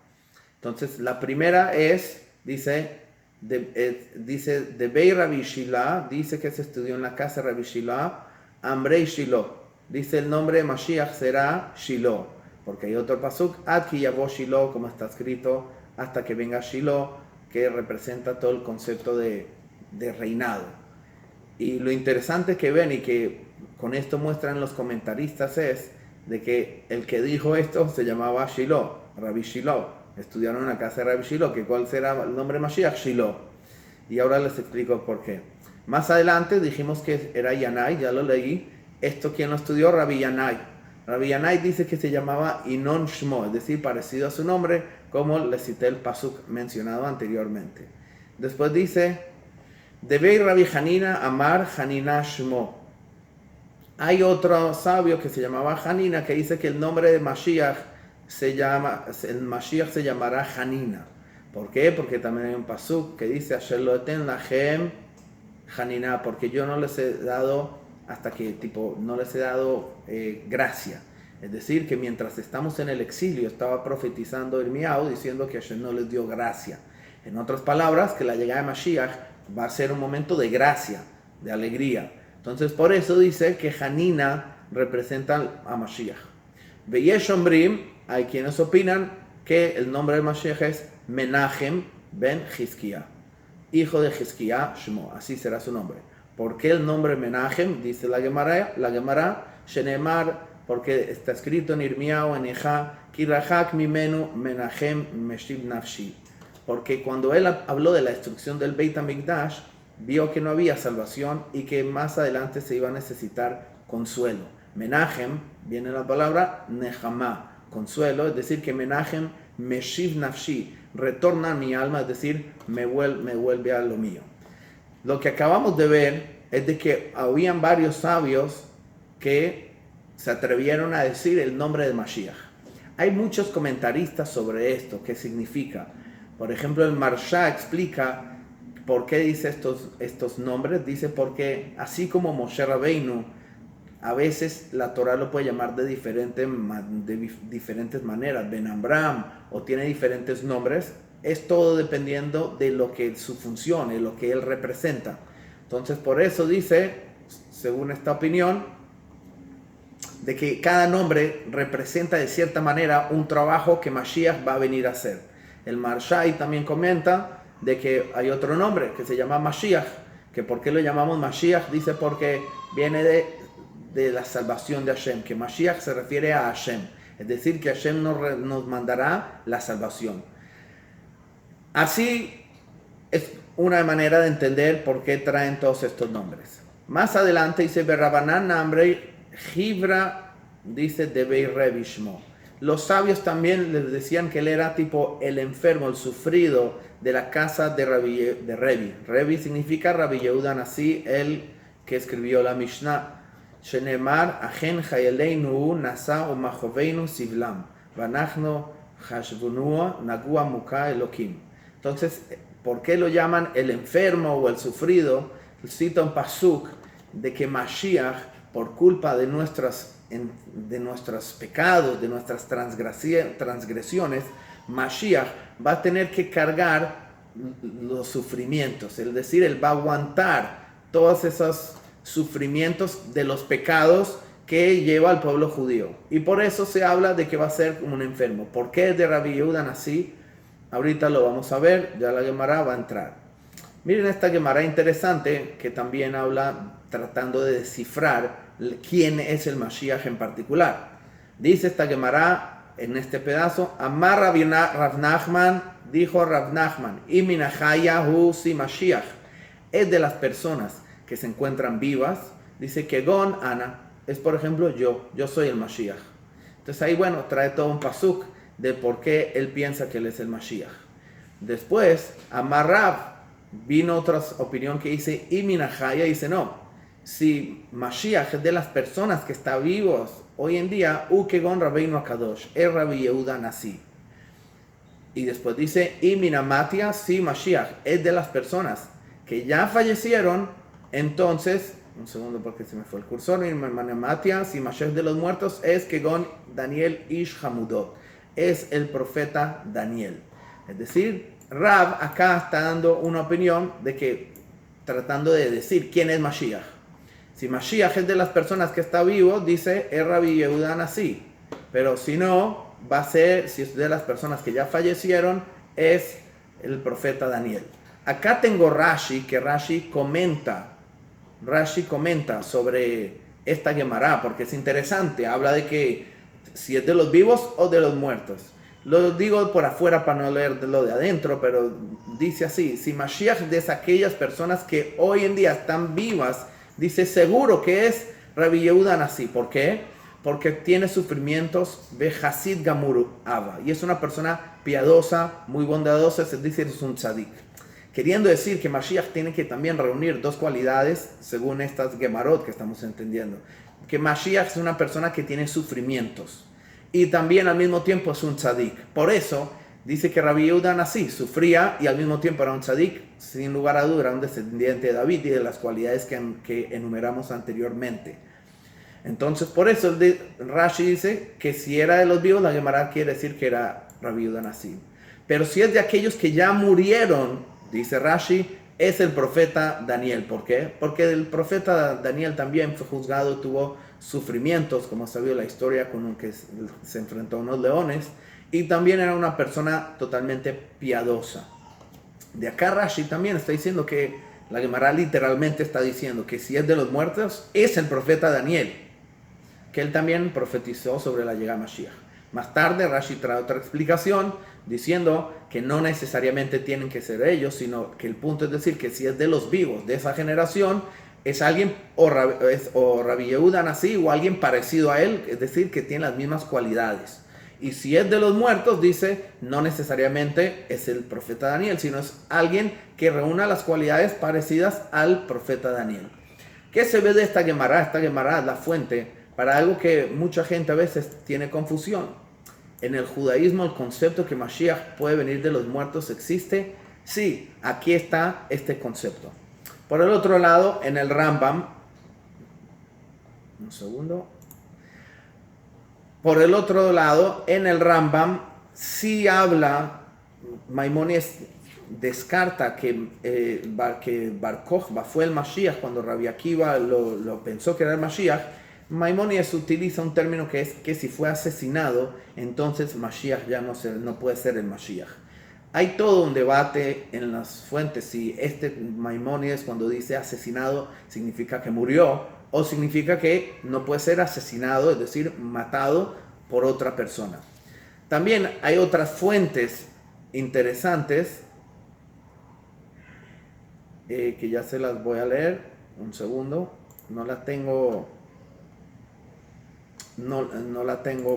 Entonces, la primera es, dice de Bei Rabbi Shila, dice que se estudió en la casa de Rabbi Shila, Amrei Shilo. Dice el nombre de Mashiach será Shilo, porque hay otro pasuk, Ad ki yavo Shilo, como está escrito, hasta que venga Shilo, que representa todo el concepto de reinado. Y lo interesante que ven, y que con esto muestran los comentaristas, es de que el que dijo esto se llamaba Shilo, Rabbi Shilo. Estudiaron en la casa de Rabbi Shilo, que cuál será el nombre de Mashiach, Shilo. Y ahora les explico por qué. Más adelante dijimos que era Yanai, ya lo leí. Esto quien lo estudió, Rabbi Yanai. Rabbi Yanai dice que se llamaba Inon Shmo, es decir, parecido a su nombre, como les cité el pasuk mencionado anteriormente. Después dice, Debei Rabbi Hanina Amar Hanina Shmo. Hay otro sabio que se llamaba Hanina, que dice que el nombre de Mashiach el Mashiach se llamará Hanina. ¿Por qué? Porque también hay un pasuk que dice, Asher lo eten lahem Hanina, porque yo no les he dado, no les he dado gracia. Es decir, que mientras estamos en el exilio, estaba profetizando Irmiau diciendo que Hashem no les dio gracia. En otras palabras, que la llegada de Mashiach va a ser un momento de gracia, de alegría. Entonces, por eso dice que Hanina representa a Mashiach. Veyesh Ombrim, hay quienes opinan que el nombre de Mashiach es Menachem ben Hizkiah, hijo de Hizkiah Shmo, así será su nombre. ¿Por qué el nombre Menachem? Dice la Gemara, Shenemar, porque está escrito en Irmiau, en Ejá, Kirachak mimenu Menachem meshib nafshi. Porque cuando él habló de la destrucción del Beit HaMikdash, vio que no había salvación y que más adelante se iba a necesitar consuelo. Menachem viene la palabra Nehama, consuelo, es decir, que Menachem Meshiv Nafshi, retorna a mi alma, es decir, me vuelve a lo mío. Lo que acabamos de ver es de que habían varios sabios que se atrevieron a decir el nombre de Mashiach. Hay muchos comentaristas sobre esto, qué significa. Por ejemplo, el Marsha explica por qué dice estos nombres. Dice porque así como Moshe Rabbeinu, a veces la Torah lo puede llamar de diferentes maneras, Ben Amram, o tiene diferentes nombres. Es todo dependiendo de lo que su función, de lo que él representa. Entonces, por eso dice, según esta opinión, de que cada nombre representa de cierta manera un trabajo que Mashiach va a venir a hacer. El Marshai también comenta de que hay otro nombre que se llama Mashiach, que ¿por qué lo llamamos Mashiach? Dice porque viene de la salvación de Hashem, que Mashiach se refiere a Hashem, es decir, que Hashem nos mandará la salvación. Así es una manera de entender por qué traen todos estos nombres. Más adelante dice, Berrabanán Namrei Hibra, dice Debei Revi Shmo. Los sabios también les decían que él era tipo el enfermo, el sufrido de la casa de Revi. Revi significa Rabbi Yehuda Nasi, el que escribió la Mishnah. Shenemar, Achen Chayeleinu Nasa o Machoveinu Sivlam, Vanachno Hashvunua Nagua Muka Elokim. Entonces, ¿por qué lo llaman el enfermo o el sufrido? Cita un pasuk de que Mashiach, por culpa de nuestros pecados, de nuestras transgresiones, Mashiach va a tener que cargar los sufrimientos. Es decir, él va a aguantar todos esos sufrimientos de los pecados que lleva al pueblo judío. Y por eso se habla de que va a ser como un enfermo. ¿Por qué es de Rabbi Yehuda así? Ahorita lo vamos a ver, ya la Gemara va a entrar. Miren esta Gemara interesante que también habla tratando de descifrar quién es el Mashiach en particular. Dice esta Gemara en este pedazo, Amar Rav Nachman, dijo Rav Nachman, y Minachaya hu si Mashiach, es de las personas que se encuentran vivas, dice que Gon Ana, es por ejemplo yo soy el Mashiach. Entonces ahí bueno, trae todo un pasuk de por qué él piensa que él es el Mashiach. Después, Amar Rav, vino otra opinión que dice, y Minachaya dice no, si Mashiach es de las personas que están vivos hoy en día, Ukegon Rabbeinu Akadosh, es Rabbi Yehuda Nasi. Y después dice, y Minamatia, si Mashiach es de las personas que ya fallecieron, entonces, un segundo porque se me fue el cursor, Minamatia, si Mashiach de los muertos, es Kegon Daniel Ish Hamudot, es el profeta Daniel. Es decir, Rab acá está dando una opinión de que, tratando de decir quién es Mashiach. Si Mashiach es de las personas que está vivo, dice, es Rabbi Yehuda Nasi. Pero si no, va a ser, si es de las personas que ya fallecieron, es el profeta Daniel. Acá tengo Rashi, que Rashi comenta sobre esta Gemara, porque es interesante. Habla de que si es de los vivos o de los muertos. Lo digo por afuera para no leer de lo de adentro, pero dice así, si Mashiach es de aquellas personas que hoy en día están vivas, dice seguro que es Rabbi Yehuda Nasi. ¿Por qué? Porque tiene sufrimientos de Hasid Gamur Abba. Y es una persona piadosa, muy bondadosa, es decir, es un tzadik. Queriendo decir que Mashiach tiene que también reunir dos cualidades, según estas Gemarot que estamos entendiendo. Que Mashiach es una persona que tiene sufrimientos. Y también al mismo tiempo es un tzadik. Por eso dice que Rabbi Yehuda Nasi sufría y al mismo tiempo era un tzadik. Sin lugar a duda, era un descendiente de David y de las cualidades que enumeramos anteriormente. Entonces, por eso Rashi dice que si era de los vivos, la Gemara quiere decir que era Rabbi Yehuda Nasi. Pero si es de aquellos que ya murieron, dice Rashi, es el profeta Daniel. ¿Por qué? Porque el profeta Daniel también fue juzgado, tuvo sufrimientos, como sabido la historia, con un que se enfrentó a unos leones, y también era una persona totalmente piadosa. De acá Rashi también está diciendo que la Gemara literalmente está diciendo que si es de los muertos, es el profeta Daniel, que él también profetizó sobre la llegada de Mashiach. Más tarde Rashi trae otra explicación diciendo que no necesariamente tienen que ser ellos, sino que el punto es decir que si es de los vivos de esa generación, es alguien o Rabbi Yehuda Nasi o alguien parecido a él, es decir, que tiene las mismas cualidades. Y si es de los muertos, dice, no necesariamente es el profeta Daniel, sino es alguien que reúna las cualidades parecidas al profeta Daniel. ¿Qué se ve de esta Gemara? Esta Gemara es la fuente para algo que mucha gente a veces tiene confusión. En el judaísmo el concepto que Mashiach puede venir de los muertos existe. Sí, aquí está este concepto. Por el otro lado, en el Rambam, un segundo. Por el otro lado, en el Rambam sí habla, Maimónides descarta que Bar Kokhba fue el Mashiach cuando Rabbi Akiva lo pensó que era el Mashiach. Maimónides utiliza un término que es que si fue asesinado, entonces Mashiach ya no puede ser el Mashiach. Hay todo un debate en las fuentes si Maimónides cuando dice asesinado significa que murió o significa que no puede ser asesinado, es decir, matado por otra persona. También hay otras fuentes interesantes que ya se las voy a leer. Un segundo, no la tengo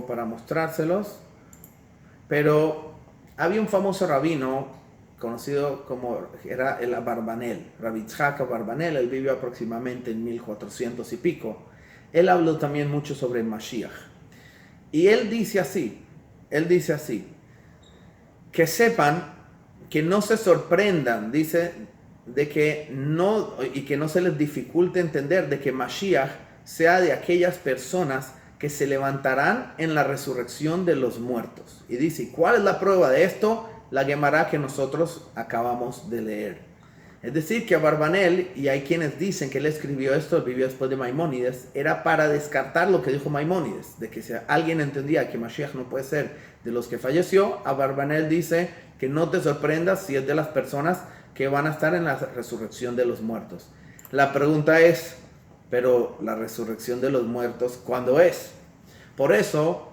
para mostrárselos, pero había un famoso rabino conocido como era el Abarbanel, Rabbi Yitzhak Abarbanel. Él vivió aproximadamente en 1400 y pico. Él habló también mucho sobre el Mashiach. Y él dice así, que sepan, que no se sorprendan, dice, de que no se les dificulte entender de que Mashiach sea de aquellas personas que se levantarán en la resurrección de los muertos. Y dice, ¿cuál es la prueba de esto? La Gemara que nosotros acabamos de leer. Es decir, que Abarbanel, y hay quienes dicen que él escribió esto, vivió después de Maimónides, era para descartar lo que dijo Maimónides, de que si alguien entendía que Mashiach no puede ser de los que falleció, Abarbanel dice que no te sorprendas si es de las personas que van a estar en la resurrección de los muertos. La pregunta es, pero la resurrección de los muertos, ¿cuándo es? Por eso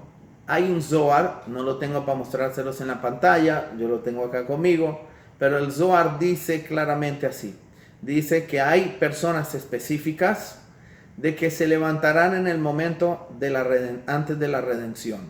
hay un Zohar, no lo tengo para mostrárselos en la pantalla, yo lo tengo acá conmigo, pero el Zohar dice claramente así. Dice que hay personas específicas de que se levantarán en el momento antes de la redención.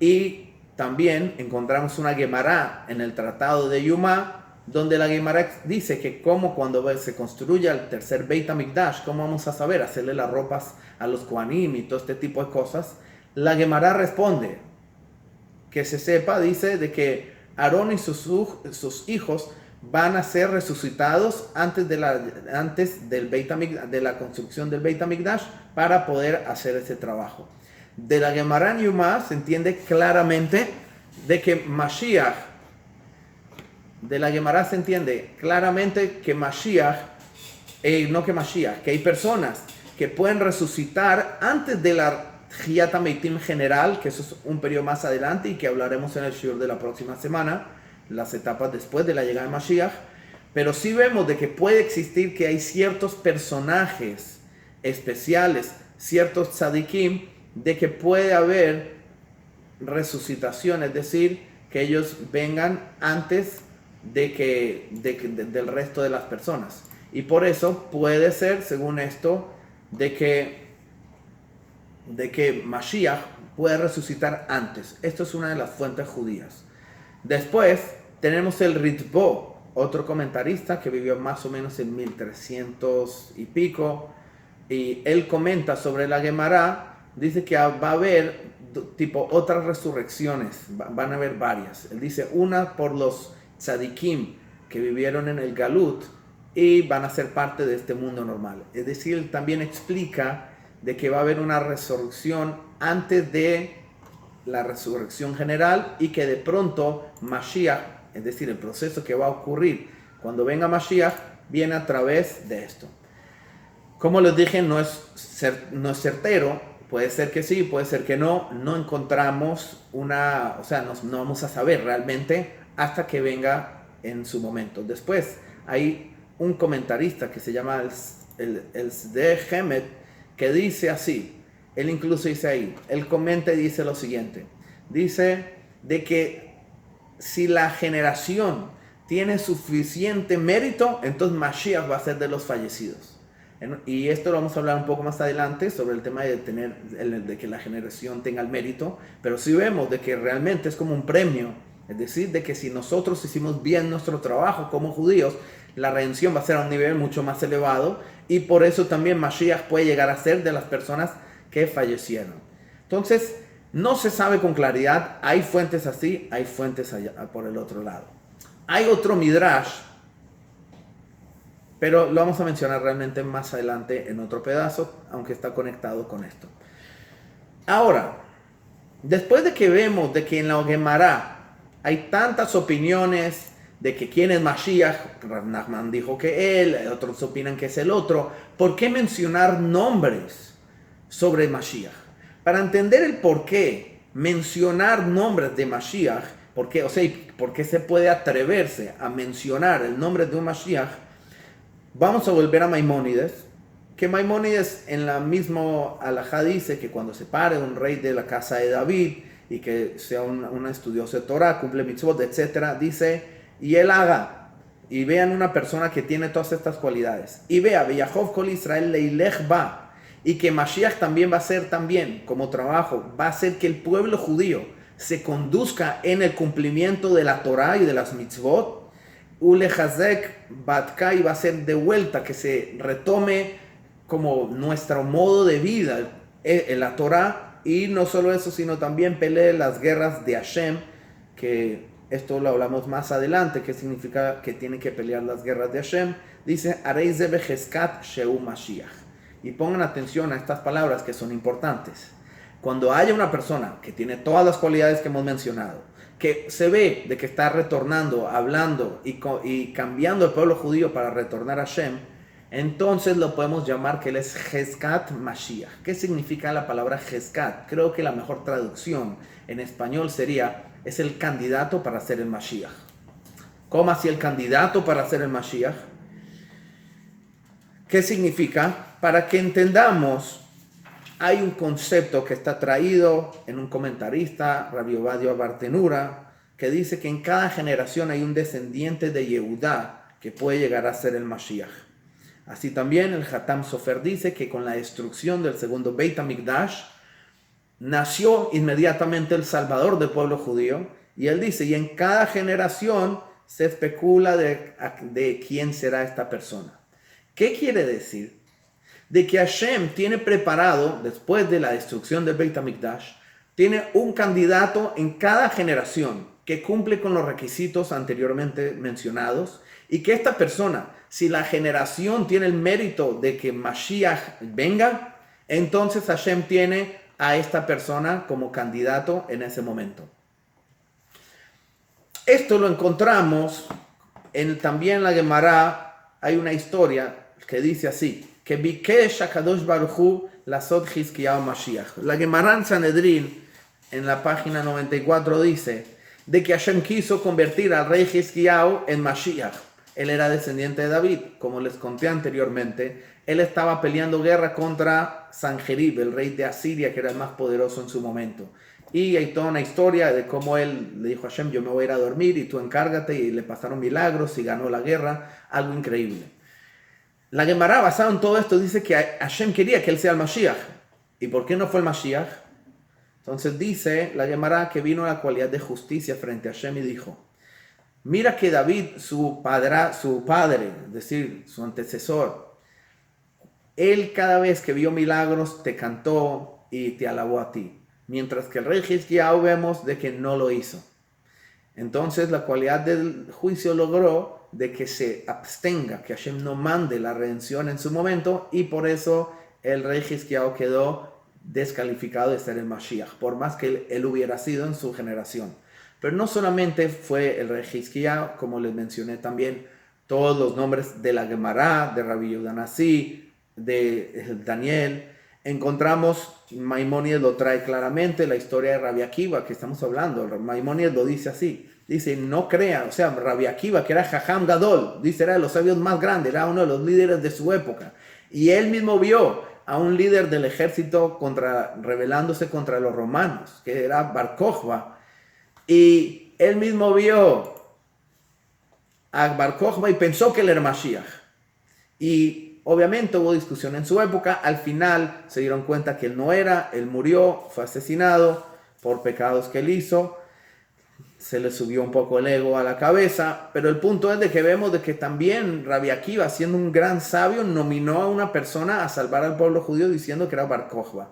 Y también encontramos una Gemara en el Tratado de Yuma, donde la Gemara dice que como cuando se construya el tercer Beit HaMikdash, ¿cómo vamos a saber? Hacerle las ropas a los Kohanim y todo este tipo de cosas. La Gemara responde, que se sepa, dice, de que Aarón y sus hijos van a ser resucitados antes de la construcción del Beit HaMikdash para poder hacer ese trabajo. De la Gemara en Yuma se entiende claramente de que Mashiach, de la Gemara se entiende claramente que que hay personas que pueden resucitar antes de la Tchiyat HaMeitim general, que eso es un periodo más adelante y que hablaremos en el shiur de la próxima semana, las etapas después de la llegada de Mashiach. Pero sí vemos de que puede existir que hay ciertos personajes especiales, ciertos tzadikim, de que puede haber resucitación, es decir, que ellos vengan antes del resto de las personas. Y por eso puede ser, según esto, de que Mashiach puede resucitar antes. Esto es una de las fuentes judías. Después tenemos el Ritbo, otro comentarista que vivió más o menos en 1300 y pico, y él comenta sobre la Gemara, dice que va a haber tipo otras resurrecciones, van a haber varias. Él dice una por los tzadikim que vivieron en el Galut y van a ser parte de este mundo normal. Es decir, él también explica de que va a haber una resurrección antes de la resurrección general y que de pronto Mashiach, es decir, el proceso que va a ocurrir cuando venga Mashiach, viene a través de esto. Como les dije, no es certero, puede ser que sí, puede ser que no encontramos no vamos a saber realmente hasta que venga en su momento. Después hay un comentarista que se llama el Sde Hemet, que dice así, él incluso dice ahí, él comenta y dice lo siguiente, dice de que si la generación tiene suficiente mérito, entonces Mashiach va a ser de los fallecidos. Y esto lo vamos a hablar un poco más adelante sobre el tema de que la generación tenga el mérito, pero sí vemos de que realmente es como un premio, es decir, de que si nosotros hicimos bien nuestro trabajo como judíos, la redención va a ser a un nivel mucho más elevado y por eso también Mashiach puede llegar a ser de las personas que fallecieron. Entonces, no se sabe con claridad, hay fuentes así, hay fuentes allá por el otro lado. Hay otro midrash, pero lo vamos a mencionar realmente más adelante en otro pedazo, aunque está conectado con esto. Ahora, después de que vemos de que en la Gemara hay tantas opiniones de que quién es Mashiach, Rav Nachman dijo que él, otros opinan que es el otro, ¿por qué mencionar nombres sobre Mashiach? Para entender el por qué mencionar nombres de Mashiach, por qué se puede atreverse a mencionar el nombre de un Mashiach, vamos a volver a Maimónides, que Maimónides en la misma alajá dice que cuando se pare un rey de la casa de David y que sea un estudioso de Torah, cumple mitzvot, etc., dice, y él haga, y vean una persona que tiene todas estas cualidades, y vea, Veyahov Kol Israel Leilech Ba, y que Mashiach también va a ser también, como trabajo, va a hacer que el pueblo judío se conduzca en el cumplimiento de la Torah y de las mitzvot, Ulehazek Batkai va a ser de vuelta, que se retome como nuestro modo de vida en la Torah, y no solo eso, sino también pelee las guerras de Hashem, que esto lo hablamos más adelante, que significa que tiene que pelear las guerras de Hashem. Dice, Arei ze becheskat sheu Mashiach. Y pongan atención a estas palabras que son importantes. Cuando haya una persona que tiene todas las cualidades que hemos mencionado, que se ve de que está retornando, hablando y cambiando el pueblo judío para retornar a Hashem, entonces lo podemos llamar que él es Cheskat Mashiach. ¿Qué significa la palabra Cheskat? Creo que la mejor traducción en español sería, es el candidato para ser el Mashiach. ¿Cómo así el candidato para ser el Mashiach? ¿Qué significa? Para que entendamos, hay un concepto que está traído en un comentarista, Rabbi Ovadia Bartenura, que dice que en cada generación hay un descendiente de Yehudá que puede llegar a ser el Mashiach. Así también el Hatam Sofer dice que con la destrucción del segundo Beit HaMikdash nació inmediatamente el Salvador del pueblo judío, y él dice, y en cada generación se especula de quién será esta persona. ¿Qué quiere decir? De que Hashem tiene preparado, después de la destrucción del Beit HaMikdash, tiene un candidato en cada generación que cumple con los requisitos anteriormente mencionados, y que esta persona, si la generación tiene el mérito de que Mashiach venga, entonces Hashem tiene a esta persona como candidato en ese momento. Esto lo encontramos también en la Gemara. Hay una historia que dice así, que Bikesh HaKadosh Baruch Hu Lasod Chizkiyahu Mashiach. La Gemara en Sanedrín, en la página 94, dice de que Hashem quiso convertir al rey Chizkiyahu en Mashiach. Él era descendiente de David, como les conté anteriormente. Él estaba peleando guerra contra Sanjerib, el rey de Asiria, que era el más poderoso en su momento. Y hay toda una historia de cómo él le dijo a Hashem, yo me voy a ir a dormir y tú encárgate, y le pasaron milagros y ganó la guerra, algo increíble. La Gemara, basada en todo esto, dice que Hashem quería que él sea el Mashiach. ¿Y por qué no fue el Mashiach? Entonces dice la Gemara que vino la cualidad de justicia frente a Hashem y dijo, mira que David, su padre, es decir, su antecesor, él cada vez que vio milagros te cantó y te alabó a ti, mientras que el rey Hizkiyahu vemos de que no lo hizo. Entonces la cualidad del juicio logró de que se abstenga, que Hashem no mande la redención en su momento, y por eso el rey Hizkiyahu quedó descalificado de ser el Mashiach, por más que él hubiera sido en su generación. Pero no solamente fue el rey Hizkiyahu, como les mencioné también, todos los nombres de la Gemara, de Rabbi Yehuda Nasi, de Daniel, encontramos, Maimónides lo trae claramente, la historia de Rabbi Akiva que estamos hablando. Maimónides lo dice así, dice, no crea, o sea, Rabbi Akiva, que era Jajam Gadol, dice, era de los sabios más grandes, era uno de los líderes de su época, y él mismo vio a un líder del ejército rebelándose contra los romanos, que era Bar Kokhba, y él mismo vio a Bar Kokhba y pensó que él era Mashiach, y obviamente hubo discusión en su época. Al final se dieron cuenta que él no era, él murió, fue asesinado por pecados que él hizo. Se le subió un poco el ego a la cabeza, pero el punto es de que vemos de que también Rabbi Akiva, siendo un gran sabio, nominó a una persona a salvar al pueblo judío diciendo que era Bar Kokhba.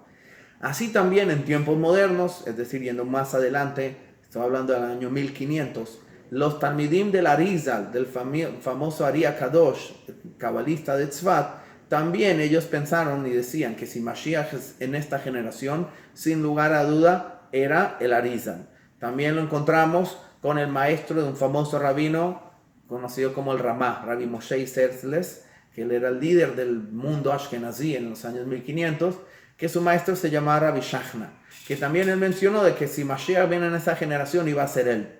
Así también en tiempos modernos, es decir, yendo más adelante, estoy hablando del año 1500, los Talmidim del Arizal, del famoso Ari Kadosh, cabalista de Tzfat, también ellos pensaron y decían que si Mashiach es en esta generación, sin lugar a duda, era el Arizal. También lo encontramos con el maestro de un famoso rabino conocido como el Ramá, Rabbi Moshe Serzles, que él era el líder del mundo Ashkenazí en los años 1500, que su maestro se llamaba Rabbi Shachna, que también él mencionó de que si Mashiach viene en esa generación iba a ser él.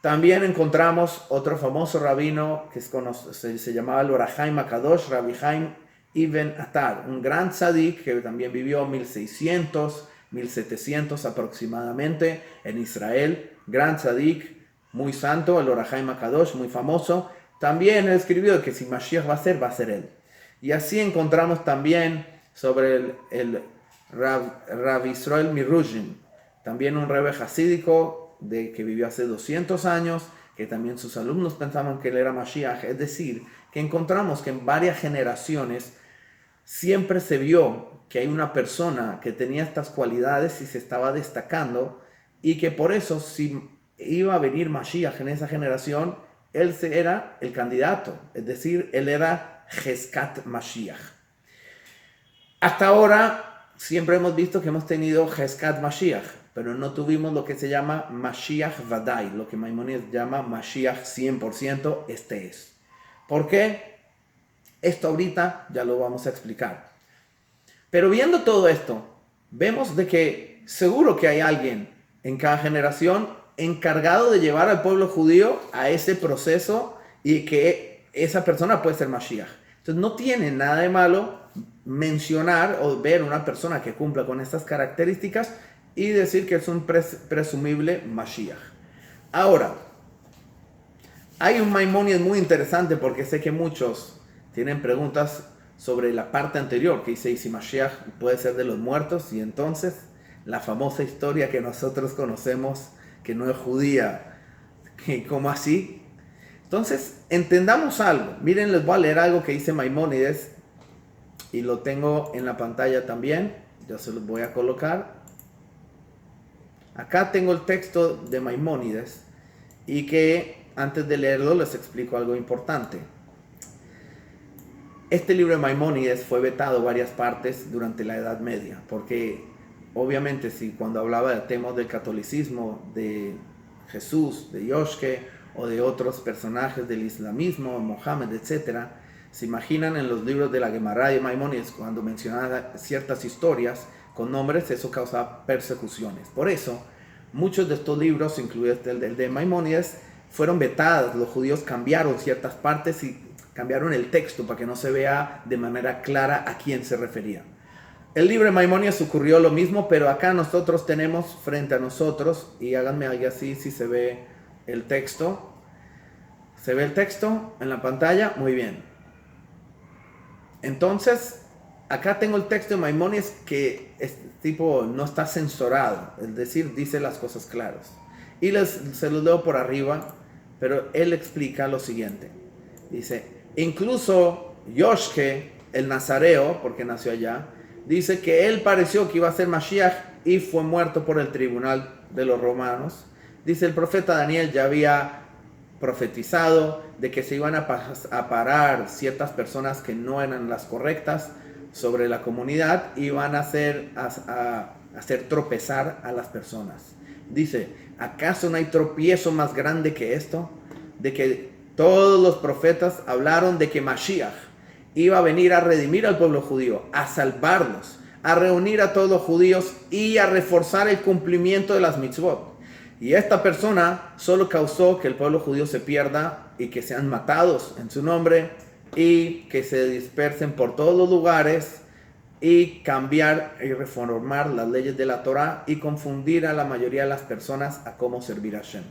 También encontramos otro famoso rabino que se llamaba el Or HaChaim HaKadosh, Rabbi Chaim Ibn Attar, un gran tzadik que también vivió 1600, 1700 aproximadamente en Israel, gran tzadik, muy santo, el Or HaChaim HaKadosh, muy famoso. También él escribió que si Mashiach va a ser él. Y así encontramos también sobre el Rav Israel Miruzhin, también un rebe hasídico que vivió hace 200 años, que también sus alumnos pensaban que él era Mashiach. Es decir, que encontramos que en varias generaciones siempre se vio que hay una persona que tenía estas cualidades y se estaba destacando, y que por eso si iba a venir Mashiach en esa generación, él era el candidato, es decir, él era Hezkat Mashiach. Hasta ahora siempre hemos visto que hemos tenido Hezkat Mashiach, pero no tuvimos lo que se llama Mashiach Vadai, lo que Maimónides llama Mashiach 100%, este es. ¿Por qué? Esto ahorita ya lo vamos a explicar. Pero viendo todo esto, vemos de que seguro que hay alguien en cada generación encargado de llevar al pueblo judío a ese proceso, y que esa persona puede ser Mashiach. Entonces no tiene nada de malo mencionar o ver una persona que cumpla con estas características y decir que es un presumible Mashiach. Ahora, hay un Maimónides muy interesante, porque sé que muchos tienen preguntas sobre la parte anterior, que dice, ¿y si Mashiach puede ser de los muertos? Y entonces, la famosa historia que nosotros conocemos, que no es judía, ¿cómo así? Entonces, entendamos algo. Miren, les voy a leer algo que dice Maimónides, y lo tengo en la pantalla también. Yo se los voy a colocar. Acá tengo el texto de Maimónides, y que antes de leerlo les explico algo importante. Este libro de Maimónides fue vetado varias partes durante la Edad Media, porque obviamente si cuando hablaba de temas del catolicismo, de Jesús, de Yoshke o de otros personajes del islamismo, Mohammed, etc., se imaginan en los libros de la Gemara de Maimónides, cuando mencionaba ciertas historias con nombres, eso causaba persecuciones. Por eso, muchos de estos libros, incluidos el de Maimónides, fueron vetados. Los judíos cambiaron ciertas partes y cambiaron el texto para que no se vea de manera clara a quién se refería. El libro de Maimónides ocurrió lo mismo, pero acá nosotros tenemos frente a nosotros, y háganme ahí así si se ve el texto. ¿Se ve el texto en la pantalla? Muy bien. Entonces, acá tengo el texto de Maimónides que no está censurado, es decir, dice las cosas claras. Y se los leo por arriba, pero él explica lo siguiente. Dice, incluso Yoshke, el nazareo, porque nació allá, dice que él pareció que iba a ser Mashiach y fue muerto por el tribunal de los romanos. Dice, el profeta Daniel ya había profetizado de que se iban a parar ciertas personas que no eran las correctas sobre la comunidad, y van a hacer tropezar a las personas. Dice, ¿acaso no hay tropiezo más grande que esto? De que todos los profetas hablaron de que Mashiach iba a venir a redimir al pueblo judío, a salvarlos, a reunir a todos los judíos y a reforzar el cumplimiento de las mitzvot. Y esta persona solo causó que el pueblo judío se pierda y que sean matados en su nombre y que se dispersen por todos los lugares, y cambiar y reformar las leyes de la Torah y confundir a la mayoría de las personas a cómo servir a Hashem.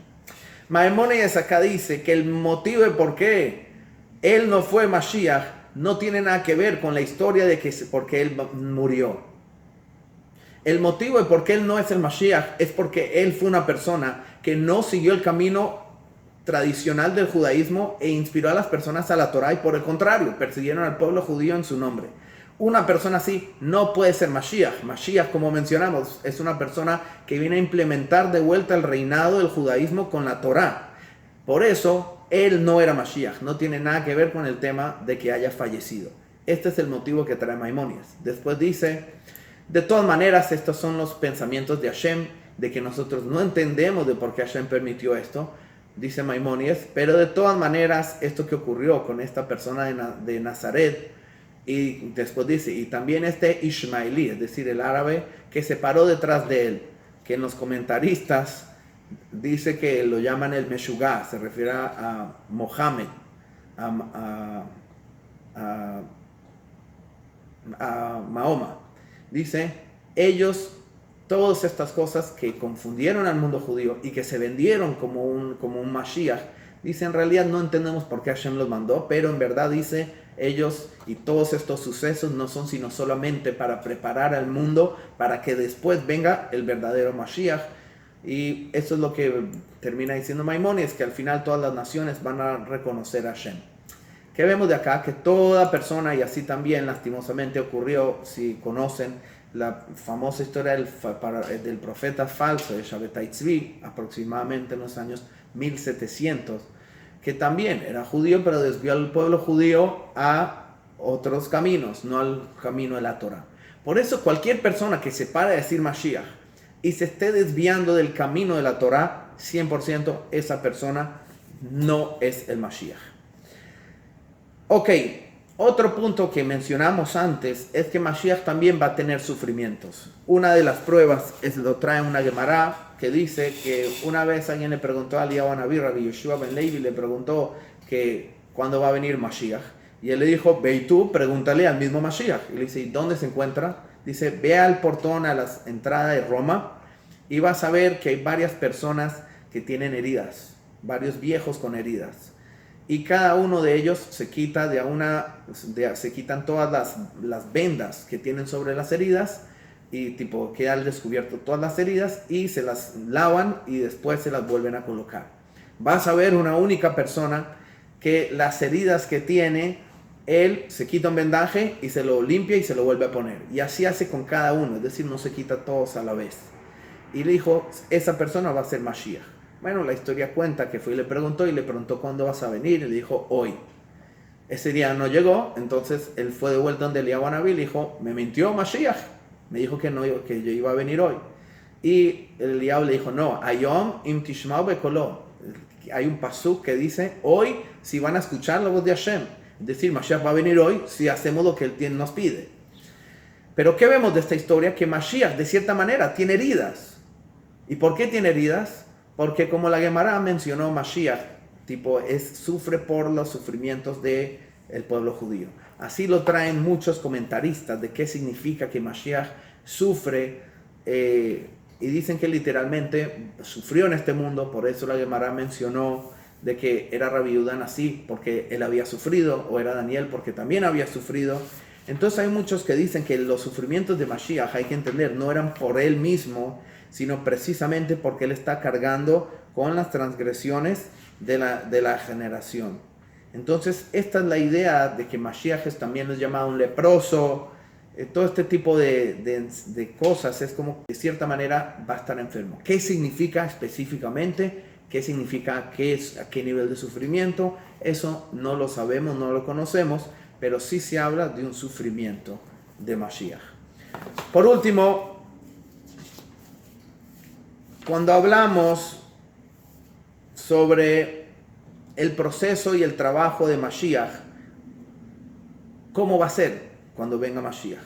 Maimónides acá dice que el motivo de por qué él no fue Mashiach no tiene nada que ver con la historia de que porque él murió. El motivo de por qué él no es el Mashiach es porque él fue una persona que no siguió el camino tradicional del judaísmo e inspiró a las personas a la Torah, y por el contrario, persiguieron al pueblo judío en su nombre. Una persona así no puede ser Mashiach. Mashiach, como mencionamos, es una persona que viene a implementar de vuelta el reinado del judaísmo con la Torah. Por eso, él no era Mashiach. No tiene nada que ver con el tema de que haya fallecido. Este es el motivo que trae Maimónides. Después dice, de todas maneras, estos son los pensamientos de Hashem, de que nosotros no entendemos de por qué Hashem permitió esto, dice Maimónides, pero de todas maneras, esto que ocurrió con esta persona de Nazaret, y después dice, y también este Ishmaelí, es decir, el árabe que se paró detrás de él, que en los comentaristas dice que lo llaman el Meshugá, se refiere a Mohammed, a Mahoma. Dice, ellos, todas estas cosas que confundieron al mundo judío y que se vendieron como un Mashiach, dice, en realidad no entendemos por qué Hashem los mandó, pero en verdad dice, ellos y todos estos sucesos no son sino solamente para preparar al mundo para que después venga el verdadero Mashiach. Y eso es lo que termina diciendo Maimónides, que al final todas las naciones van a reconocer a Hashem. ¿Qué vemos de acá? Que toda persona, y así también lastimosamente ocurrió, si conocen la famosa historia del profeta falso de Shabbatai Tzvi, aproximadamente en los años 1700, que también era judío, pero desvió al pueblo judío a otros caminos, no al camino de la Torah. Por eso cualquier persona que se pare a decir Mashiach y se esté desviando del camino de la Torah, 100% esa persona no es el Mashiach. Ok, otro punto que mencionamos antes es que Mashiach también va a tener sufrimientos. Una de las pruebas lo trae una Gemara que dice que una vez alguien le preguntó a Eliyahu Hanabí, Rabbi Yoshua ben Levi le preguntó que cuándo va a venir Mashiach. Y él le dijo, ve y tú, pregúntale al mismo Mashiach. Y le dice, ¿y dónde se encuentra? Dice, ve al portón a la entrada de Roma y vas a ver que hay varias personas que tienen heridas, varios viejos con heridas. Y cada uno de ellos se quita se quitan todas las vendas que tienen sobre las heridas y tipo queda al descubierto todas las heridas y se las lavan y después se las vuelven a colocar. Vas a ver una única persona que las heridas que tiene, él se quita un vendaje y se lo limpia y se lo vuelve a poner. Y así hace con cada uno, es decir, no se quita todos a la vez. Y le dijo, esa persona va a ser Mashiach. Bueno, la historia cuenta que fue y le preguntó cuándo vas a venir, y le dijo hoy. Ese día no llegó, entonces él fue de vuelta donde Eliyahu Hanabí y le dijo, me mintió Mashiach, me dijo que yo iba a venir hoy. Y Eliyahu le dijo, no, Ayom im tishmau bekolo. Hay un pasuk que dice, hoy si van a escuchar la voz de Hashem, es decir, Mashiach va a venir hoy si hacemos lo que él nos pide. Pero ¿qué vemos de esta historia? Que Mashiach de cierta manera tiene heridas. ¿Y por qué tiene heridas? Porque como la Gemara mencionó, Mashiach sufre por los sufrimientos del pueblo judío. Así lo traen muchos comentaristas de qué significa que Mashiach sufre, y dicen que literalmente sufrió en este mundo. Por eso la Gemara mencionó de que era Rabbi Yehuda Nasi porque él había sufrido, o era Daniel porque también había sufrido. Entonces hay muchos que dicen que los sufrimientos de Mashiach, hay que entender, no eran por él mismo, sino precisamente porque él está cargando con las transgresiones de la generación. Entonces, esta es la idea de que Mashiach también es llamado un leproso. Todo este tipo de cosas es como, de cierta manera, va a estar enfermo. ¿Qué significa específicamente? ¿Qué significa? ¿A qué nivel de sufrimiento? Eso no lo sabemos, no lo conocemos, pero sí se habla de un sufrimiento de Mashiach. Por último, cuando hablamos sobre el proceso y el trabajo de Mashiach, ¿cómo va a ser cuando venga Mashiach?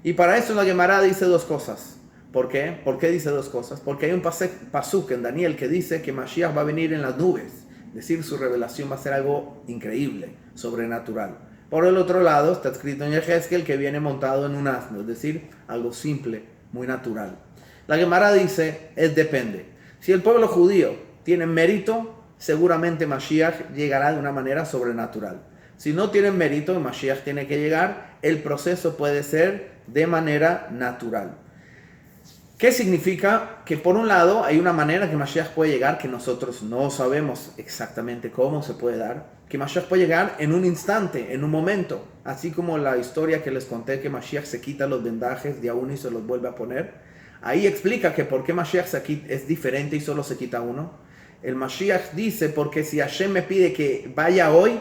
Y para eso la Gemara dice dos cosas. ¿Por qué? ¿Por qué dice dos cosas? Porque hay un pasuk en Daniel que dice que Mashiach va a venir en las nubes. Es decir, su revelación va a ser algo increíble, sobrenatural. Por el otro lado, está escrito en Yehezkel que viene montado en un asno, es decir, algo simple, muy natural. La Gemara dice, depende. Si el pueblo judío tiene mérito, seguramente Mashiach llegará de una manera sobrenatural. Si no tienen mérito, el Mashiach tiene que llegar, el proceso puede ser de manera natural. ¿Qué significa? Que por un lado hay una manera que Mashiach puede llegar que nosotros no sabemos exactamente cómo se puede dar, que Mashiach puede llegar en un instante, en un momento, así como la historia que les conté que Mashiach se quita los vendajes de a uno y se los vuelve a poner. Ahí explica que por qué Mashiach es diferente y solo se quita uno. El Mashiach dice, porque si Hashem me pide que vaya hoy,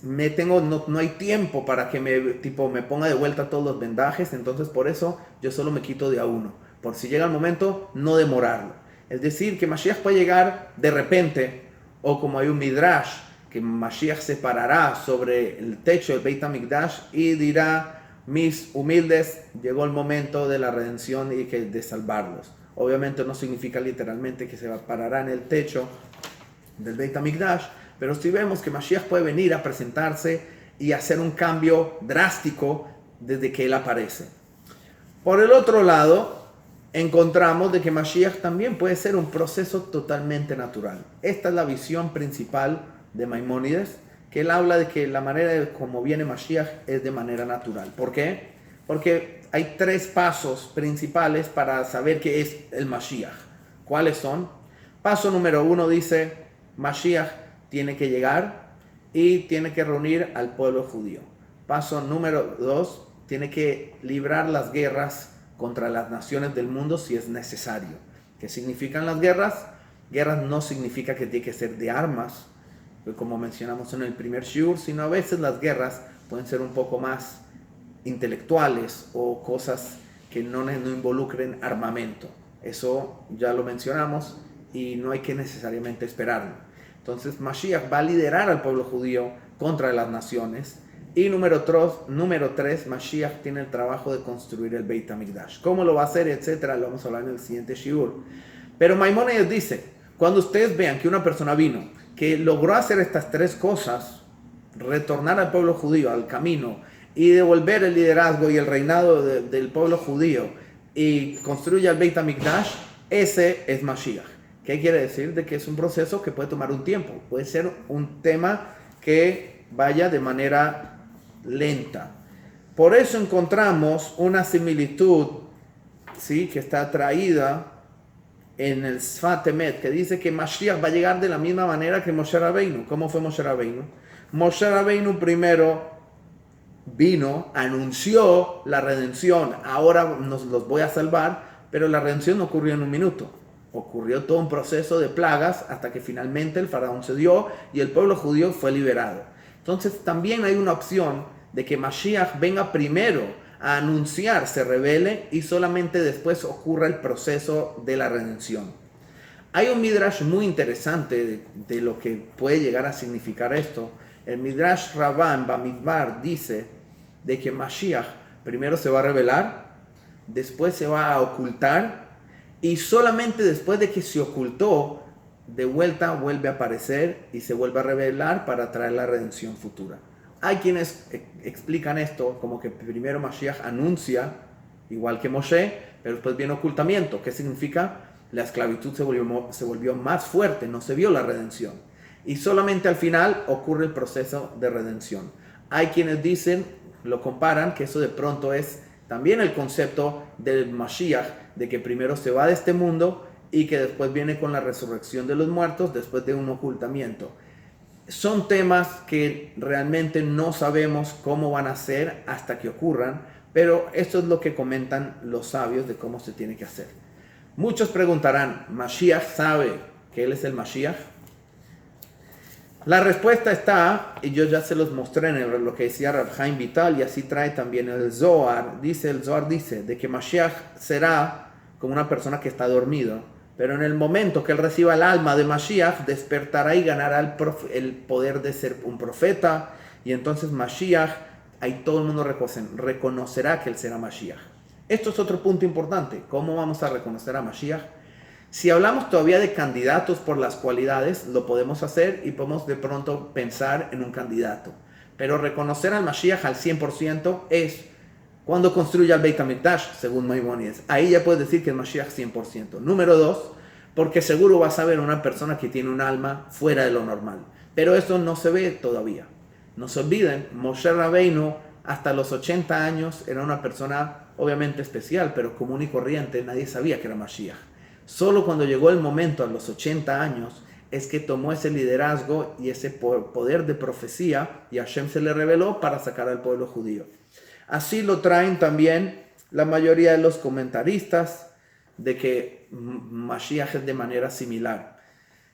no hay tiempo para que me ponga de vuelta todos los vendajes, entonces por eso yo solo me quito de a uno. Por si llega el momento, no demorarlo. Es decir, que Mashiach puede llegar de repente, o como hay un midrash, que Mashiach se parará sobre el techo del Beit HaMikdash y dirá, mis humildes, llegó el momento de la redención y de salvarlos. Obviamente no significa literalmente que se parará en el techo del Beit HaMikdash, pero si vemos que Mashiach puede venir a presentarse y hacer un cambio drástico desde que él aparece. Por el otro lado, encontramos de que Mashiach también puede ser un proceso totalmente natural. Esta es la visión principal de Maimónides, que él habla de que la manera de cómo viene Mashiach es de manera natural. ¿Por qué? Porque hay 3 pasos principales para saber qué es el Mashiach. ¿Cuáles son? Paso número 1 dice, Mashiach tiene que llegar y tiene que reunir al pueblo judío. Paso número 2, tiene que librar las guerras contra las naciones del mundo si es necesario. ¿Qué significan las guerras? Guerras no significa que tiene que ser de armas, como mencionamos en el primer shiur, sino a veces las guerras pueden ser un poco más intelectuales o cosas que no involucren armamento. Eso ya lo mencionamos y no hay que necesariamente esperarlo. Entonces Mashiach va a liderar al pueblo judío contra las naciones. Y número 3, Mashiach tiene el trabajo de construir el Beit HaMikdash. ¿Cómo lo va a hacer? Etcétera. Lo vamos a hablar en el siguiente shiur. Pero Maimónides dice, cuando ustedes vean que una persona vino, que logró hacer estas 3 cosas, retornar al pueblo judío, al camino, y devolver el liderazgo y el reinado del pueblo judío, y construye el Beit HaMikdash, ese es Mashiach. ¿Qué quiere decir? De que es un proceso que puede tomar un tiempo. Puede ser un tema que vaya de manera lenta. Por eso encontramos una similitud, ¿sí?, que está traída en el Sfat Emet, que dice que Mashiach va a llegar de la misma manera que Moshe Rabbeinu. ¿Cómo fue Moshe Rabbeinu? Moshe Rabbeinu primero vino, anunció la redención, ahora los voy a salvar, pero la redención no ocurrió en un minuto. Ocurrió todo un proceso de plagas hasta que finalmente el faraón cedió y el pueblo judío fue liberado. Entonces también hay una opción de que Mashiach venga primero a anunciar, se revele y solamente después ocurra el proceso de la redención. Hay un midrash muy interesante de lo que puede llegar a significar esto. El midrash Rabbah en Bamidbar dice de que Mashiach primero se va a revelar, después se va a ocultar y solamente después de que se ocultó, de vuelta vuelve a aparecer y se vuelve a revelar para traer la redención futura. Hay quienes explican esto como que primero Mashiach anuncia, igual que Moshe, pero después viene ocultamiento. ¿Qué significa? La esclavitud se volvió más fuerte, no se vio la redención. Y solamente al final ocurre el proceso de redención. Hay quienes dicen, lo comparan, que eso de pronto es también el concepto del Mashiach, de que primero se va de este mundo y que después viene con la resurrección de los muertos después de un ocultamiento. Son temas que realmente no sabemos cómo van a ser hasta que ocurran, pero esto es lo que comentan los sabios de cómo se tiene que hacer. Muchos preguntarán, ¿Mashiach sabe que él es el Mashiach? La respuesta está, y yo ya se los mostré en lo que decía Rav Chaim Vital, y así trae también el Zohar. El Zohar dice de que Mashiach será como una persona que está dormido, pero en el momento que él reciba el alma de Mashiach, despertará y ganará el poder de ser un profeta, y entonces Mashiach, ahí todo el mundo reconocerá que él será Mashiach. Esto es otro punto importante. ¿Cómo vamos a reconocer a Mashiach? Si hablamos todavía de candidatos por las cualidades, lo podemos hacer y podemos de pronto pensar en un candidato. Pero reconocer al Mashiach al 100% es cuando construya el Beit HaMikdash, según Maimónides. Ahí ya puedes decir que es Mashiach 100%. Número 2, porque seguro vas a ver una persona que tiene un alma fuera de lo normal. Pero eso no se ve todavía. No se olviden, Moshe Rabbeinu hasta los 80 años era una persona obviamente especial, pero común y corriente, nadie sabía que era Mashiach. Solo cuando llegó el momento a los 80 años es que tomó ese liderazgo y ese poder de profecía y Hashem se le reveló para sacar al pueblo judío. Así lo traen también la mayoría de los comentaristas de que Mashiach es de manera similar,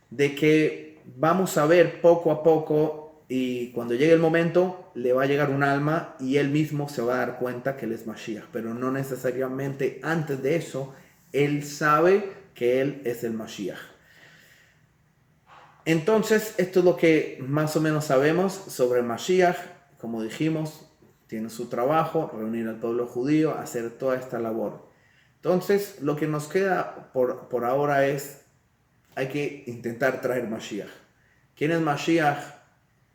de que vamos a ver poco a poco y cuando llegue el momento le va a llegar un alma y él mismo se va a dar cuenta que él es Mashiach, pero no necesariamente antes de eso él sabe que él es el Mashiach. Entonces esto es lo que más o menos sabemos sobre el Mashiach. Como dijimos, tiene su trabajo, reunir al pueblo judío, hacer toda esta labor. Entonces, lo que nos queda por ahora es, hay que intentar traer Mashiach. ¿Quién es Mashiach?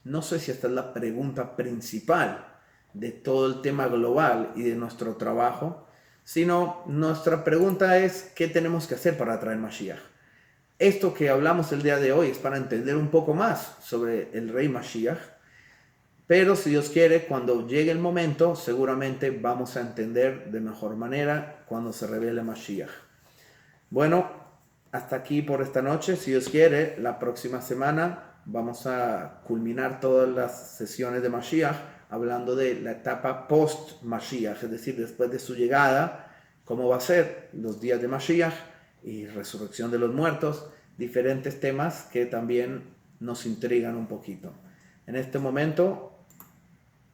No sé si esta es la pregunta principal de todo el tema global y de nuestro trabajo, sino nuestra pregunta es, ¿qué tenemos que hacer para traer Mashiach? Esto que hablamos el día de hoy es para entender un poco más sobre el rey Mashiach, pero si Dios quiere, cuando llegue el momento, seguramente vamos a entender de mejor manera cuando se revele Mashiach. Bueno, hasta aquí por esta noche. Si Dios quiere, la próxima semana vamos a culminar todas las sesiones de Mashiach hablando de la etapa post-Mashiach, es decir, después de su llegada, cómo va a ser los días de Mashiach y resurrección de los muertos, diferentes temas que también nos intrigan un poquito. En este momento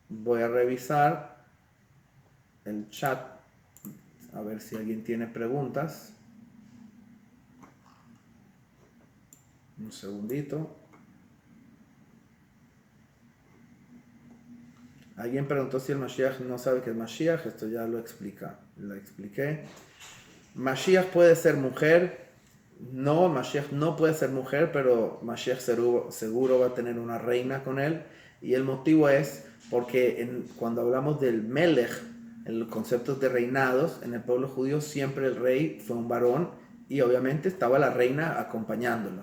voy a revisar el chat a ver si alguien tiene preguntas. Un segundito. Alguien preguntó si el Mashiach no sabe que es Mashiach. Esto ya lo expliqué. Mashiach puede ser mujer. No, Mashiach no puede ser mujer, pero Mashiach seguro va a tener una reina con él. Y el motivo es porque cuando hablamos del Melech, en los conceptos de reinados, en el pueblo judío siempre el rey fue un varón y obviamente estaba la reina acompañándolo.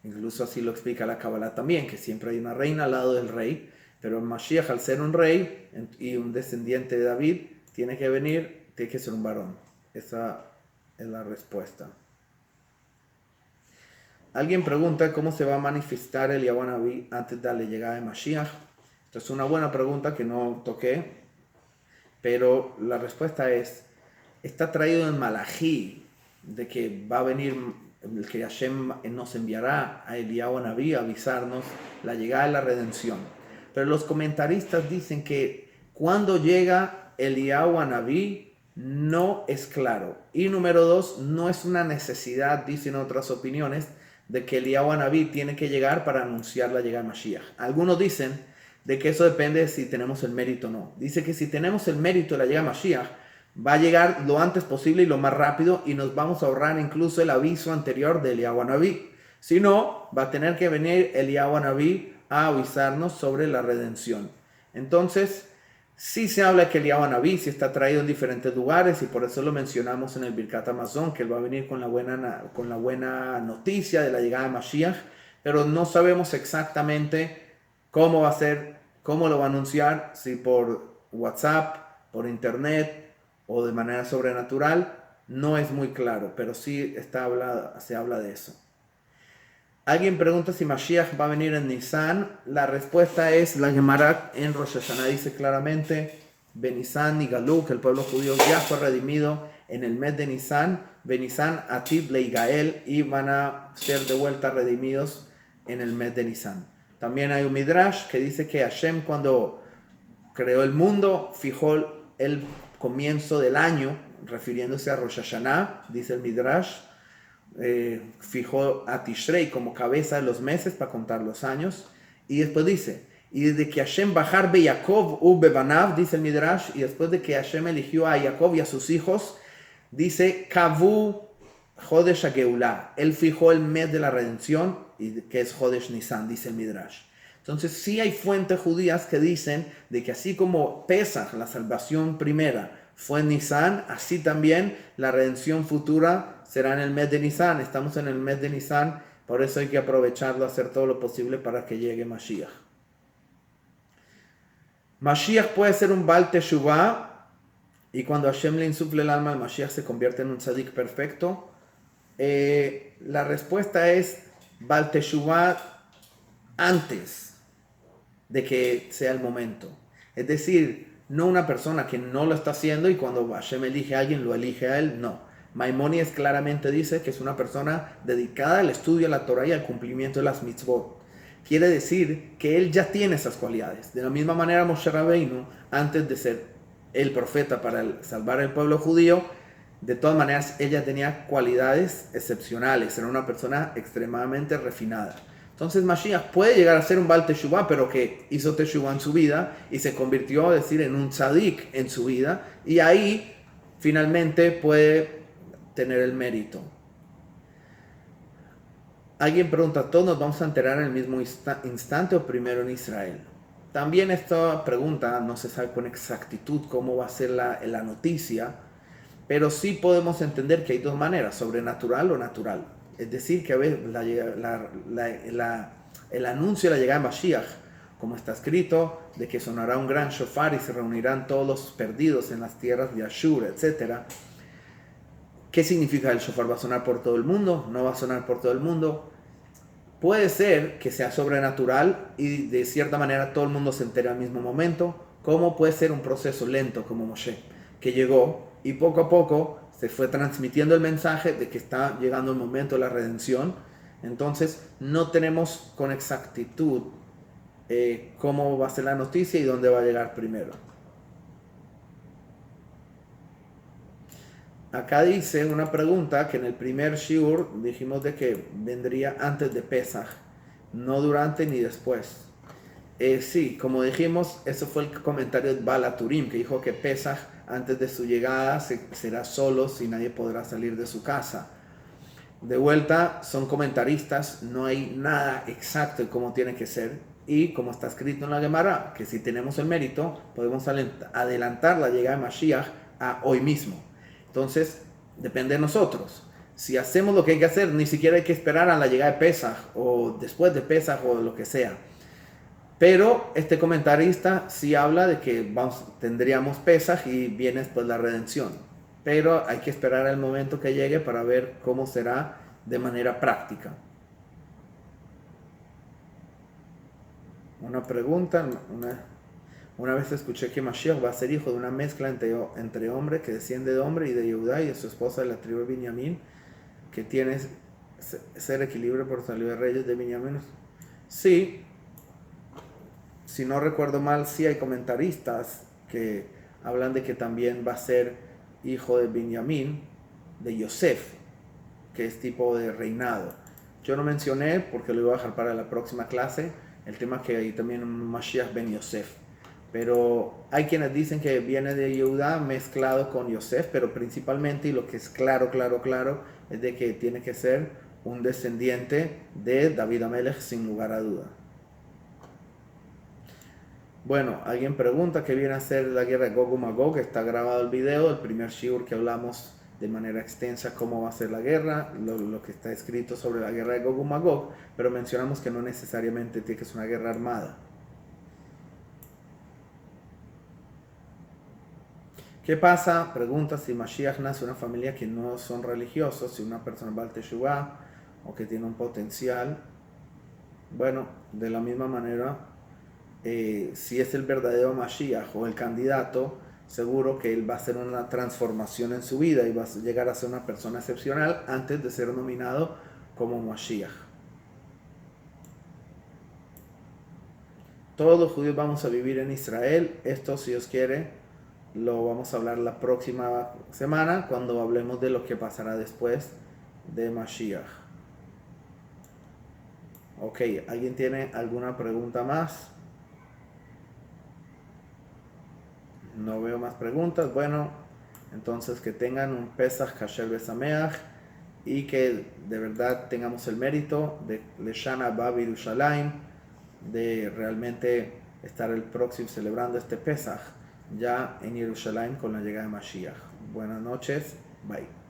Incluso así lo explica la Kabbalah también, que siempre hay una reina al lado del rey, pero Mashiach, al ser un rey y un descendiente de David, tiene que ser un varón. Esa es la respuesta. Alguien pregunta cómo se va a manifestar el Eliyahu Naví antes de la llegada de Mashiach. Esta es una buena pregunta que no toqué, pero la respuesta está traído en Malají, de que va a venir, que Hashem nos enviará a Eliyahu Naví a avisarnos la llegada de la redención. Pero los comentaristas dicen que cuando llega Eliyahu Naví no es claro. Y número 2, no es una necesidad, dicen otras opiniones, de que Eliyahu Naví tiene que llegar para anunciar la llegada de Mashiach. Algunos dicen de que eso depende de si tenemos el mérito o no. Dice que si tenemos el mérito de la llegada de Mashiach, va a llegar lo antes posible y lo más rápido y nos vamos a ahorrar incluso el aviso anterior de Eliyahu Naví. Si no, va a tener que venir Eliyahu Naví a avisarnos sobre la redención. Entonces, sí se habla que Eliyahu Naví sí está traído en diferentes lugares y por eso lo mencionamos en el Birkat Hamazon, que él va a venir con la buena noticia de la llegada de Mashiach, pero no sabemos exactamente cómo va a ser, cómo lo va a anunciar, si por WhatsApp, por internet o de manera sobrenatural, no es muy claro, pero sí se habla de eso. Alguien pregunta si Mashiach va a venir en Nisan. La respuesta es, la Gemara en Rosh Hashanah dice claramente, Benisan y Galú, que el pueblo judío ya fue redimido en el mes de Nisan, Benisan Atid Leigael, y van a ser de vuelta redimidos en el mes de Nisan. También hay un Midrash que dice que Hashem, cuando creó el mundo, fijó el comienzo del año, refiriéndose a Rosh Hashanah, dice el Midrash, fijó a Tishrei como cabeza de los meses para contar los años, y después dice, y desde que Hashem bajar be Yaakov u bebanav, dice el Midrash, y después de que Hashem eligió a Jacob y a sus hijos, dice Kavu Jodesh HaGeulah, él fijó el mes de la redención, y que es Jodesh Nisan, dice el Midrash. Entonces sí hay fuentes judías que dicen de que así como Pesach, la salvación primera, fue en Nisan, así también la redención futura será en el mes de Nisan. Estamos en el mes de Nisan, por eso hay que aprovecharlo, hacer todo lo posible para que llegue Mashiach. Mashiach puede ser un Baal Teshuvah, y cuando Hashem le insufle el alma, el Mashiach se convierte en un tzadik perfecto. La respuesta es Baal Teshuvah antes de que sea el momento. Es decir, no una persona que no lo está haciendo y cuando Hashem elige a alguien, lo elige a él, no. Maimónides claramente dice que es una persona dedicada al estudio de la Torah y al cumplimiento de las mitzvot. Quiere decir que él ya tiene esas cualidades. De la misma manera, Moshe Rabbeinu, antes de ser el profeta para salvar al pueblo judío, de todas maneras, ella tenía cualidades excepcionales. Era una persona extremadamente refinada. Entonces Mashiach puede llegar a ser un Baal Teshuvah, pero que hizo Teshuvah en su vida y se convirtió, es decir, en un tzadik en su vida. Y ahí finalmente puede tener el mérito. Alguien pregunta, ¿todos nos vamos a enterar en el mismo instante o primero en Israel? También esta pregunta no se sabe con exactitud cómo va a ser la noticia, pero sí podemos entender que hay dos maneras, sobrenatural o natural. Es decir, que a veces el anuncio de la llegada de Mashiach, como está escrito, de que sonará un gran shofar y se reunirán todos los perdidos en las tierras de Ashur, etc. ¿Qué significa el shofar? ¿Va a sonar por todo el mundo? ¿No va a sonar por todo el mundo? Puede ser que sea sobrenatural y de cierta manera todo el mundo se entere al mismo momento, como puede ser un proceso lento como Moshe, que llegó y poco a poco se fue transmitiendo el mensaje de que está llegando el momento de la redención. Entonces no tenemos con exactitud cómo va a ser la noticia y dónde va a llegar primero. Acá dice una pregunta que en el primer shiur dijimos de que vendría antes de Pesach, no durante ni después. Sí, como dijimos, eso fue el comentario de Balaturim, que dijo que Pesach antes de su llegada será solo, si nadie podrá salir de su casa. De vuelta, son comentaristas, no hay nada exacto de cómo tiene que ser. Y como está escrito en la Gemara, que si tenemos el mérito, podemos adelantar la llegada de Mashiach a hoy mismo. Entonces, depende de nosotros. Si hacemos lo que hay que hacer, ni siquiera hay que esperar a la llegada de Pesach, o después de Pesach, o lo que sea. Pero este comentarista sí habla de que tendríamos Pesaj y viene después la redención. Pero hay que esperar el momento que llegue para ver cómo será de manera práctica. Una pregunta, una vez escuché que Mashiach va a ser hijo de una mezcla entre hombre que desciende de hombre y de Yehudá y de su esposa de la tribu de Binyamin, que tiene ser equilibrio por salir de reyes de Binyamin. Sí. Si no recuerdo mal, sí hay comentaristas que hablan de que también va a ser hijo de Benjamín, de Yosef, que es tipo de reinado. Yo no mencioné, porque lo iba a dejar para la próxima clase, el tema que hay también un Mashiach ben Yosef. Pero hay quienes dicen que viene de Yehuda mezclado con Yosef, pero principalmente, y lo que es claro, es de que tiene que ser un descendiente de David Amelech sin lugar a duda. Bueno, alguien pregunta qué viene a ser la guerra de Gog y Magog. Está grabado el video, el primer shiur que hablamos de manera extensa cómo va a ser la guerra, lo que está escrito sobre la guerra de Gog y Magog, pero mencionamos que no necesariamente tiene que ser una guerra armada. ¿Qué pasa? Pregunta si Mashiach nace en una familia que no son religiosos, si una persona va al Teshuvah o que tiene un potencial. Bueno, de la misma manera, si es el verdadero Mashiach o el candidato, seguro que él va a hacer una transformación en su vida y va a llegar a ser una persona excepcional antes de ser nominado como Mashiach. Todos los judíos vamos a vivir en Israel. Esto, si Dios quiere, lo vamos a hablar la próxima semana cuando hablemos de lo que pasará después de Mashiach. Ok, ¿alguien tiene alguna pregunta más? No veo más preguntas. Bueno, entonces que tengan un Pesach Kasher Besameach y que de verdad tengamos el mérito de Leshana Abba Yerushalayim, de realmente estar el próximo celebrando este Pesach ya en Jerusalén con la llegada de Mashiach. Buenas noches, bye.